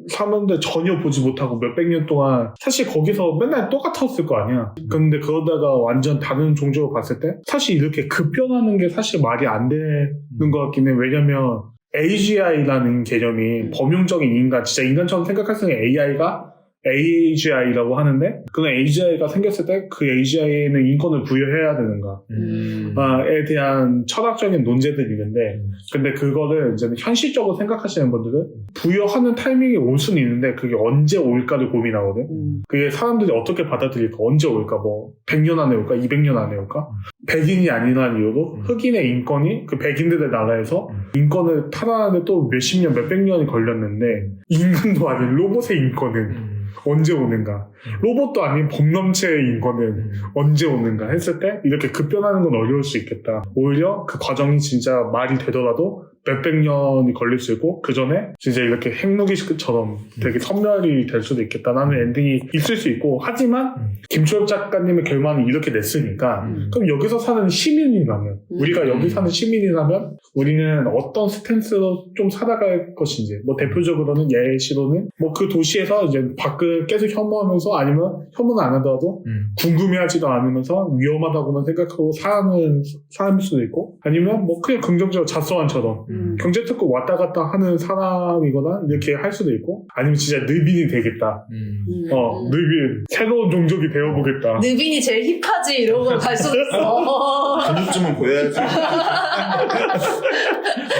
사람들 전혀 보지 못하고 몇백 년 동안 사실 거기서 맨날 똑같았을 거 아니야. 근데 그러다가 완전 다른 종족을 봤을 때 사실 이렇게 급변하는 게 사실 말이 안 되는 것 같긴 해. 왜냐면 AGI라는 개념이 범용적인 인간, 진짜 인간처럼 생각할 수 있는 AI가 AGI라고 하는데 그 AGI가 생겼을 때 그 AGI에는 인권을 부여해야 되는가에 대한 철학적인 논제들이 있는데 근데 그거를 이제 현실적으로 생각하시는 분들은 부여하는 타이밍이 올 수는 있는데 그게 언제 올까를 고민하거든. 그게 사람들이 어떻게 받아들일까, 언제 올까, 뭐 100년 안에 올까, 200년 안에 올까. 백인이 아니라는 이유로 흑인의 인권이 그 백인들의 나라에서 인권을 탈환하는데 또 몇십 년, 몇백 년이 걸렸는데 인간도 아닌 로봇의 인권은 언제 오는가? 로봇도 아닌 범람체의 인권은 언제 오는가 했을 때 이렇게 급변하는 건 어려울 수 있겠다. 오히려 그 과정이 진짜 말이 되더라도 몇백 년이 걸릴 수 있고 그 전에 진짜 이렇게 핵무기처럼 되게 선멸이 될 수도 있겠다라는 엔딩이 있을 수 있고 하지만 김초엽 작가님의 결말은 이렇게 냈으니까 그럼 여기서 사는 시민이라면 우리가 여기 사는 시민이라면 우리는 어떤 스탠스로 좀 살아갈 것인지 뭐 대표적으로는 예시로는 뭐 그 도시에서 이제 밖을 계속 혐오하면서 아니면 혐오는 안 하더라도 궁금해하지도 않으면서 위험하다고만 생각하고 사는 사람일 수도 있고 아니면 뭐 그냥 긍정적으로 자수한처럼 경제 특구 왔다 갔다 하는 사람이거나 이렇게 할 수도 있고 아니면 진짜 느빈이 되겠다. 느빈 새로운 종족이 되어보겠다. 느빈이 제일 힙하지 이러고 갈 수도 있어. 근육쯤은 보여야지.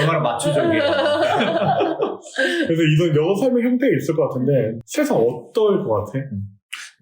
얼마나 맞춤적이에요. 그래서 이런 여러 삶의 형태가 있을 것 같은데 세상 어떨 것 같아?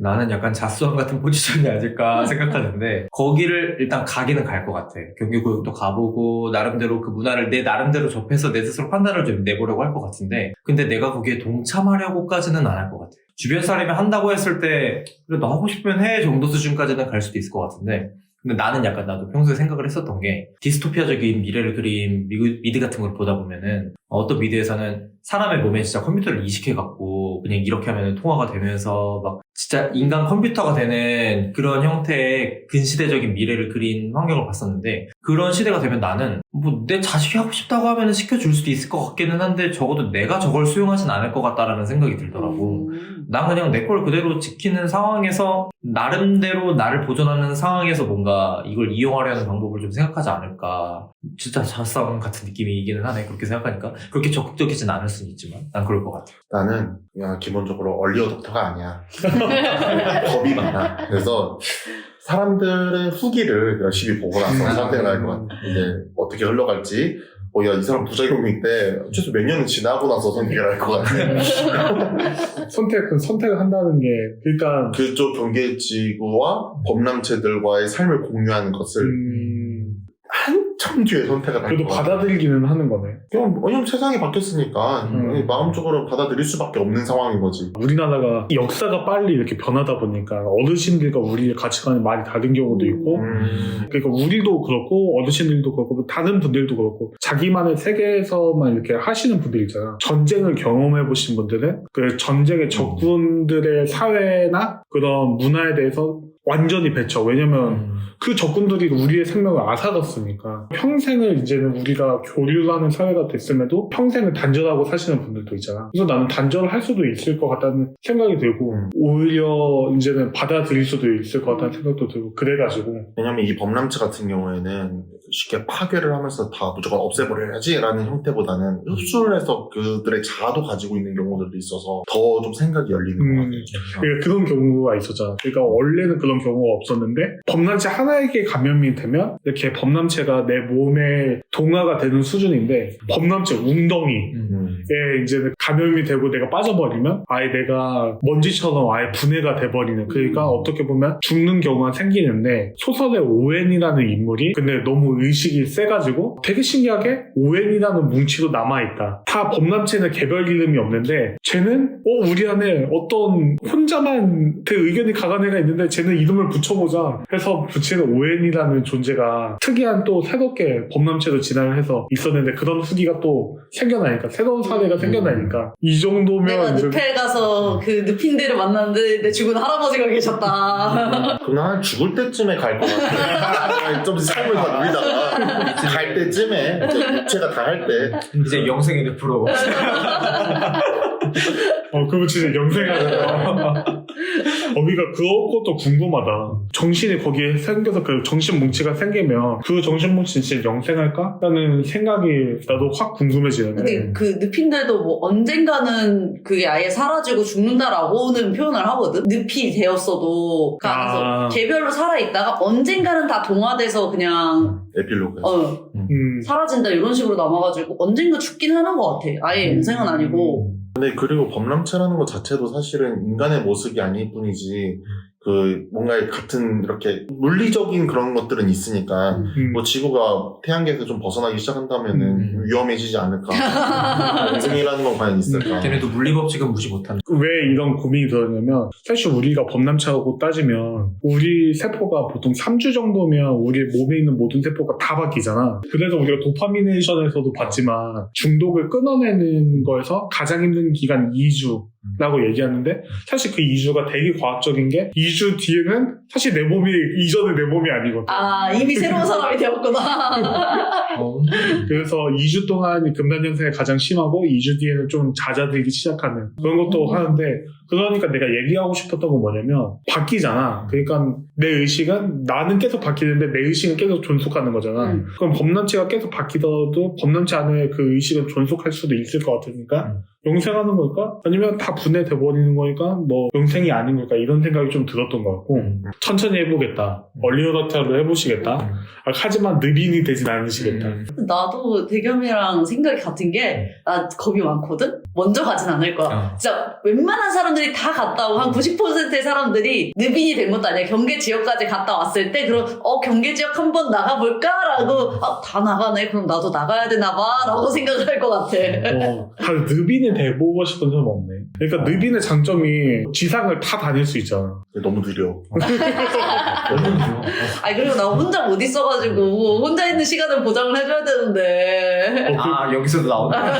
나는 약간 자수한 같은 포지션이 아닐까 생각하는데 거기를 일단 가기는 갈 것 같아. 경기고역도 가보고 나름대로 그 문화를 내 나름대로 접해서 내 스스로 판단을 좀 내보려고 할 것 같은데 근데 내가 거기에 동참하려고까지는 안 할 것 같아. 주변 사람이 한다고 했을 때 그래 너 하고 싶으면 해 정도 수준까지는 갈 수도 있을 것 같은데 근데 나는 약간 나도 평소에 생각을 했었던 게 디스토피아적인 미래를 그린 미드 같은 걸 보다 보면은 어떤 미드에서는 사람의 몸에 진짜 컴퓨터를 이식해갖고 그냥 이렇게 하면 통화가 되면서 막 진짜 인간 컴퓨터가 되는 그런 형태의 근시대적인 미래를 그린 환경을 봤었는데 그런 시대가 되면 나는 뭐 내 자식이 하고 싶다고 하면 시켜줄 수도 있을 것 같기는 한데 적어도 내가 저걸 수용하진 않을 것 같다라는 생각이 들더라고. 난 그냥 내 걸 그대로 지키는 상황에서 나름대로 나를 보존하는 상황에서 뭔가 이걸 이용하려는 방법을 좀 생각하지 않을까. 진짜 자싸움 같은 느낌이기는 하네. 그렇게 생각하니까. 그렇게 적극적이진 않을 수는 있지만 난 그럴 것 같아. 나는 그냥 기본적으로 얼리 어댑터가 아니야. 겁이 많아. 그래서 사람들의 후기를 열심히 보고 나서 선택을 할 것 같아. 이제 어떻게 흘러갈지. 야, 이 사람 부작용인데, 최소 몇 년은 지나고 나서 선택을 할 것 같아. 선택을 한다는 게, 일단. 그쪽 경계지구와 범람체들과의 삶을 공유하는 것을 한참 뒤에 선택을 할 그래도 것 같아. 받아들이기는 하는 거네. 왜냐면 세상이 바뀌었으니까, 마음적으로 받아들일 수밖에 없는 상황인 거지. 우리나라가 역사가 빨리 이렇게 변하다 보니까 어르신들과 우리의 가치관이 많이 다른 경우도 있고 그러니까 우리도 그렇고 어르신들도 그렇고 다른 분들도 그렇고 자기만의 세계에서만 이렇게 하시는 분들 있잖아. 전쟁을 경험해 보신 분들은 그 전쟁의 적군들의 사회나 그런 문화에 대해서 완전히 배쳐. 왜냐면 그 적군들이 우리의 생명을 앗아갔으니까 평생을 이제는 우리가 교류하는 사회가 됐음에도 평생을 단절하고 사시는 분들도 있잖아. 그래서 나는 단절을 할 수도 있을 것 같다는 생각이 들고 오히려 이제는 받아들일 수도 있을 것 같다는 생각도 들고 그래가지고 왜냐면 이 범람체 같은 경우에는 쉽게 파괴를 하면서 다 무조건 없애버려야지 라는 형태보다는 흡수를 해서 그들의 자아도 가지고 있는 경우들도 있어서 더 좀 생각이 열리는 것 같아요. 그러니까 그런 경우가 있었잖아. 그러니까 원래는 그런 경우가 없었는데 범람체 하나에게 감염이 되면 이렇게 범람체가 내 몸에 동화가 되는 수준인데 범람체 웅덩이에 이제 감염이 되고 내가 빠져버리면 아예 내가 먼지처럼 아예 분해가 돼버리는 그러니까 어떻게 보면 죽는 경우가 생기는데 소설의 오웬이라는 인물이 근데 너무 의식이 세가지고 되게 신기하게 오웬이라는 뭉치로 남아있다. 다 범람체는 개별 이름이 없는데 쟤는 우리 안에 어떤 혼자만 그 의견이 강한 애가 있는데 쟤는 이름을 붙여보자 해서 붙이는 오웬이라는 존재가 특이한 또 새롭게 범람체로 진화를 해서 있었는데 그런 후기가 또 생겨나니까 새로운 사례가 생겨나니까 이 정도면 내가 늪에 가서 그 늪인들을 만났는데 내 죽은 할아버지가 계셨다. 그럼 난 죽을 때쯤에 갈 것 같아. 좀 삶을 다 누리다가 갈 때쯤에 육체가 다 할 때 이제 영생의 늪으로. 그거 진짜 영생하다. 거기가 그것도 궁금하다. 정신이 거기에 생겨서 그 정신 뭉치가 생기면 그 정신 뭉치는 진짜 영생할까? 라는 생각이 나도 확 궁금해지는데. 근데 그 늪인들도 뭐 언젠가는 그게 아예 사라지고 죽는다라고는 표현을 하거든. 늪이 되었어도. 그래서 개별로 살아있다가 언젠가는 다 동화돼서 그냥 에필로그. 사라진다 이런 식으로 남아가지고 언젠가 죽긴 하는 것 같아. 아예 영생은 아니고. 근데 그리고 범람체라는 것 자체도 사실은 인간의 모습이 아닐 뿐이지 뭔가 같은 이렇게 물리적인 그런 것들은 있으니까 뭐 지구가 태양계에서 좀 벗어나기 시작한다면은 위험해지지 않을까. 공생이라는 건 과연 있을까. 걔네도 물리법칙은 무시 못하는. 왜 이런 고민이 들었냐면 사실 우리가 범람체하고 따지면 우리 세포가 보통 3주 정도면 우리 몸에 있는 모든 세포가 다 바뀌잖아. 그래서 우리가 도파미네이션에서도 봤지만 중독을 끊어내는 거에서 가장 힘든 기간 2주라고 얘기하는데 사실 그 2주가 되게 과학적인 게 2주 뒤에는 사실 내 몸이 이전의 내 몸이 아니거든. 아, 이미 새로운 사람이 되었구나. 그래서 2주 동안 금단 현상이 가장 심하고 2주 뒤에는 좀 잦아들기 시작하는 그런 것도 하는데 그러니까 내가 얘기하고 싶었던 건 뭐냐면 바뀌잖아. 그러니까 내 의식은 나는 계속 바뀌는데 내 의식은 계속 존속하는 거잖아. 그럼 범람체가 계속 바뀌더라도 범람체 안에 그 의식은 존속할 수도 있을 것 같으니까 영생하는 걸까? 아니면 다 분해돼 버리는 거니까 뭐 영생이 아닌 걸까? 이런 생각이 좀 들었던 것 같고 천천히 해보겠다. 얼리어더타로 해보시겠다. 하지만 늪인이 되진 않으시겠다. 나도 대겸이랑 생각이 같은 게, 나 겁이 많거든? 먼저 가진 않을 거야. 진짜 웬만한 사람들이 다 갔다 오고, 한 90%의 사람들이 늪인이 된 것도 아니야. 경계 지역까지 갔다 왔을 때, 그럼, 경계 지역 한번 나가볼까? 라고, 다 나가네? 그럼 나도 나가야 되나 봐? 라고 생각을 할 것 같아. 다들 늪인이 돼보고 싶은 사람 없네. 그러니까 늪인의 장점이 지상을 다 다닐 수 있잖아. 너무 느려. 아니, 그리고 나 혼자 못 있어가지고, 혼자 있는 시간을 보장을 해줘야 되는데. 여기서도 나온다.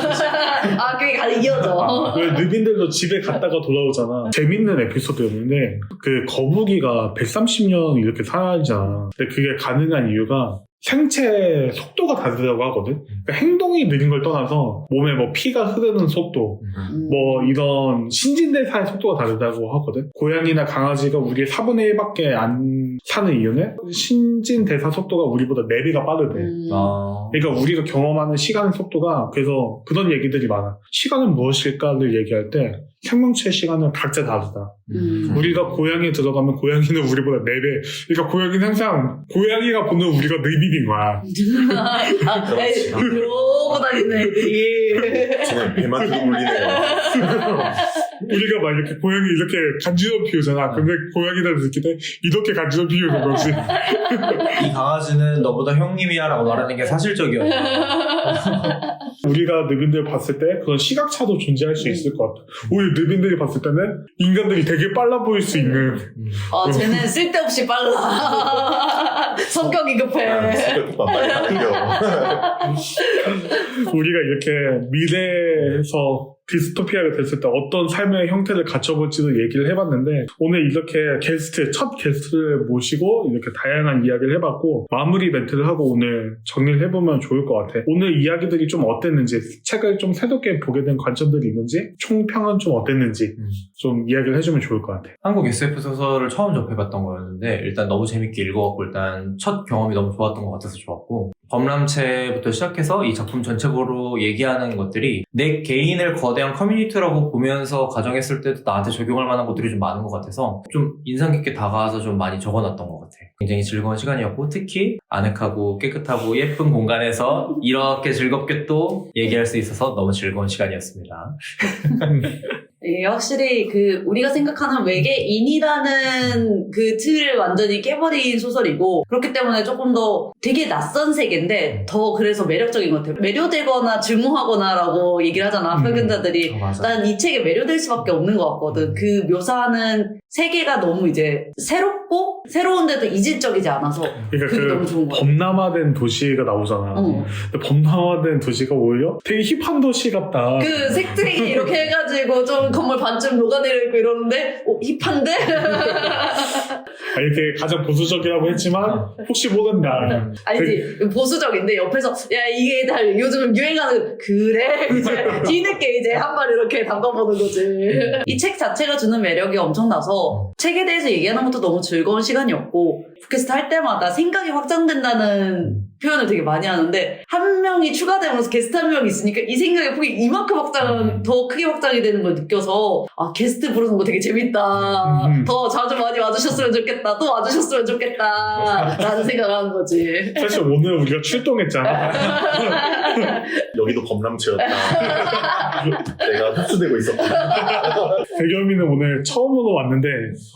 그게 이어져. 왜 늪인들도 집에 갔다가 돌아오잖아. 재밌는 에피소드였는데 그 거북이가 130년 이렇게 살잖아. 근데 그게 가능한 이유가 생체 속도가 다르다고 하거든. 그러니까 행동이 느린 걸 떠나서 몸에 뭐 피가 흐르는 속도, 뭐 이런 신진대사의 속도가 다르다고 하거든. 고양이나 강아지가 우리의 4분의 1밖에 안 사는 이유는 신진대사 속도가 우리보다 4배가 빠르대. 그러니까 우리가 경험하는 시간의 속도가, 그래서 그런 얘기들이 많아. 시간은 무엇일까를 얘기할 때 생명체의 시간은 각자 다르다. 우리가 고양이에 들어가면 고양이는 우리보다 4배. 그러니까 고양이는 항상 고양이가 보는 우리가 늪인 거야. 그러고 다니는 애들이. 쟤네 배만 들고 물리네요. 우리가 막 이렇게 고양이 이렇게 간지럽 피우잖아. 근데 고양이들 느낄 때 이렇게 간지럽 피우는 거지. 이 강아지는 너보다 형님이야 라고 말하는 게 사실적이었어. 우리가 늪인들 봤을 때 그런 시각차도 존재할 수 있을 것 같아. 오히려 늪인들이 봤을 때는 인간들이 되게 빨라 보일 수 있는. 쟤는 쓸데없이 빨라. 성격이 급해. 성격도 빨리 바뀌어. 우리가 이렇게 미래에서 디스토피아가 됐을 때 어떤 삶의 형태를 갖춰볼지도 얘기를 해봤는데 오늘 이렇게 첫 게스트를 모시고 이렇게 다양한 이야기를 해봤고 마무리 멘트를 하고 오늘 정리를 해보면 좋을 것 같아. 오늘 이야기들이 좀 어땠는지, 책을 좀 새롭게 보게 된 관점들이 있는지, 총평은 좀 어땠는지 좀 이야기를 해주면 좋을 것 같아. 한국 SF 소설을 처음 접해봤던 거였는데 일단 너무 재밌게 읽어갖고 일단 첫 경험이 너무 좋았던 것 같아서 좋았고, 범람체부터 시작해서 이 작품 전체적으로 얘기하는 것들이 내 개인을 거대한 커뮤니티라고 보면서 가정했을 때도 나한테 적용할 만한 것들이 좀 많은 것 같아서 좀 인상 깊게 다가와서 좀 많이 적어놨던 것 같아. 굉장히 즐거운 시간이었고, 특히 아늑하고 깨끗하고 예쁜 공간에서 이렇게 즐겁게 또 얘기할 수 있어서 너무 즐거운 시간이었습니다. 확실히 우리가 생각하는 외계인이라는 그 틀을 완전히 깨버린 소설이고, 그렇기 때문에 조금 더 되게 낯선 세계인데 더 그래서 매력적인 것 같아요. 매료되거나 증오하거나라고 얘기를 하잖아, 표현자들이. 난 이 책에 매료될 수밖에 없는 것 같거든. 그 묘사하는 세계가 너무 이제 새롭고 새로운데도 이질적이지 않아서 그러니까 그게 너무 좋은 거야. 범람화된 도시가 나오잖아. 근데 범람화된 도시가 오히려 되게 힙한 도시 같다. 색들이 이렇게 해가지고 좀 건물 반쯤 녹아내려 있고 이러는데 힙한데? 이렇게 가장 보수적이라고 했지만 혹시 모른다. 아니지, 보수적인데 옆에서 야 이게 다 요즘 유행하는 그래? 이제 뒤늦게 이제 한 번 이렇게 담가보는 거지. 이 책 자체가 주는 매력이 엄청나서 책에 대해서 얘기하는 것도 너무 즐거운 시간이었고, 팟캐스트 할 때마다 생각이 확장된다는 표현을 되게 많이 하는데 한 명이 추가되면서 게스트 한 명이 있으니까 이 생각의 폭이 이만큼 더 크게 확장이 되는 걸 느껴서 아 게스트 부르는 거 되게 재밌다. 더 자주 많이 와주셨으면 좋겠다. 또 와주셨으면 좋겠다. 라는 생각을 하는 거지. 사실 오늘 우리가 출동했잖아. 여기도 범람체였다. 내가 흡수되고 있었구나. 대겸이는 오늘 처음으로 왔는데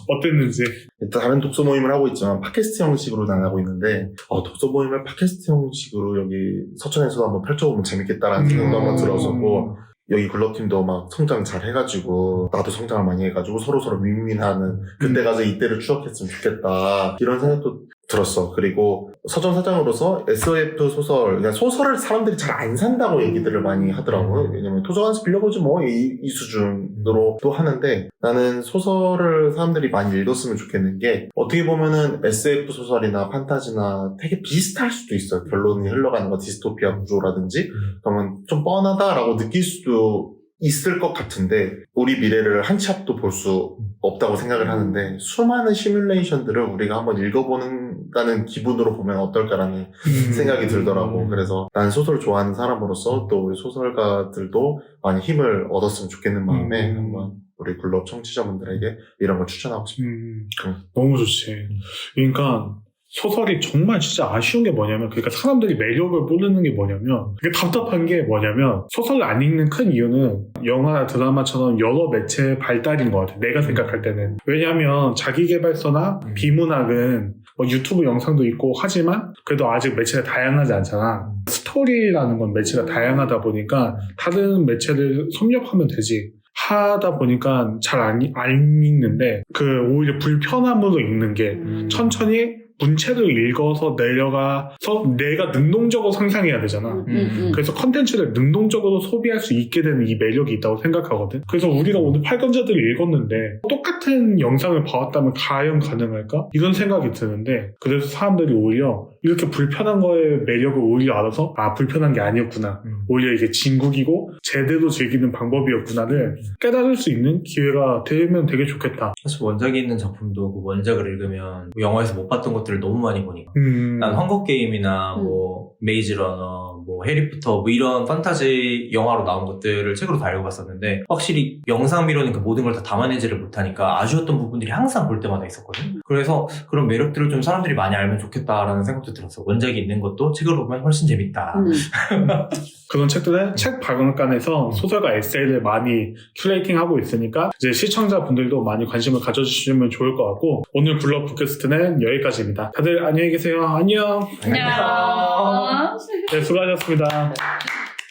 어땠는지. 일단 다른 독서 모임을 하고 있지만 팟캐스트 형식으로 나가고 있는데 독서 모임을 팟캐스트 형식으로 여기 서천에서도 한번 펼쳐보면 재밌겠다라는 생각도 한번 들었었고 여기 굴러팀도 막 성장 잘 해가지고 나도 성장을 많이 해가지고 서로서로 윈윈하는 그때 가서 이때를 추억했으면 좋겠다 이런 생각도 들었어. 그리고 서점 사장으로서 SF 소설, 그냥 소설을 사람들이 잘 안 산다고 얘기들을 많이 하더라고요. 왜냐면 도서관에서 빌려보지 뭐 이 수준으로 또 하는데 나는 소설을 사람들이 많이 읽었으면 좋겠는 게 어떻게 보면은 SF 소설이나 판타지나 되게 비슷할 수도 있어요. 결론이 흘러가는 거 디스토피아 구조라든지 그러면 좀 뻔하다라고 느낄 수도 있을 것 같은데 우리 미래를 한 치 앞도 볼 수 없다고 생각을 하는데 수많은 시뮬레이션들을 우리가 한번 읽어보는다는 기분으로 보면 어떨까라는 생각이 들더라고. 그래서 난 소설 좋아하는 사람으로서 또 우리 소설가들도 많이 힘을 얻었으면 좋겠는 마음에 한번 우리 굴럽 청취자분들에게 이런 걸 추천하고 싶어요. 너무 좋지. 그러니까 소설이 정말 진짜 아쉬운 게 뭐냐면 그러니까 사람들이 매력을 모르는 게 뭐냐면 그게 답답한 게 뭐냐면 소설을 안 읽는 큰 이유는 영화나 드라마처럼 여러 매체의 발달인 것 같아. 내가 생각할 때는. 왜냐하면 자기계발서나 비문학은 뭐 유튜브 영상도 있고 하지만 그래도 아직 매체가 다양하지 않잖아. 스토리라는 건 매체가 다양하다 보니까 다른 매체를 섭렵하면 되지. 하다 보니까 잘 안 읽는데 오히려 불편함으로 읽는 게 천천히 문체를 읽어서 내려가서 내가 능동적으로 상상해야 되잖아. 그래서 컨텐츠를 능동적으로 소비할 수 있게 되는 이 매력이 있다고 생각하거든. 그래서 우리가 오늘 팔권자들을 읽었는데 똑같은 영상을 봐왔다면 과연 가능할까? 이런 생각이 드는데 그래서 사람들이 오히려 이렇게 불편한 거의 매력을 오히려 알아서 불편한 게 아니었구나. 오히려 이게 진국이고 제대로 즐기는 방법이었구나를 깨달을 수 있는 기회가 되면 되게 좋겠다. 사실 원작이 있는 작품도 그 원작을 읽으면 영화에서 못 봤던 것들을 너무 많이 보니까 난 헝거게임이나 뭐 메이즈러너, 뭐 해리포터 뭐 이런 판타지 영화로 나온 것들을 책으로 다 읽어봤었는데 확실히 영상미로는 그 모든 걸 다 담아내지를 못하니까 아쉬웠던 부분들이 항상 볼 때마다 있었거든. 그래서 그런 매력들을 좀 사람들이 많이 알면 좋겠다라는 생각도 들었어. 원작이 있는 것도 책으로 보면 훨씬 재밌다. 그런 책들은 책 박물관에서 소설과 에세이를 많이 큐레이팅하고 있으니까 이제 시청자분들도 많이 관심을 가져주시면 좋을 것 같고 오늘 굴럽 팟캐스트는 여기까지입니다. 다들 안녕히 계세요. 안녕. 안녕. 네, 수고하셨습니다.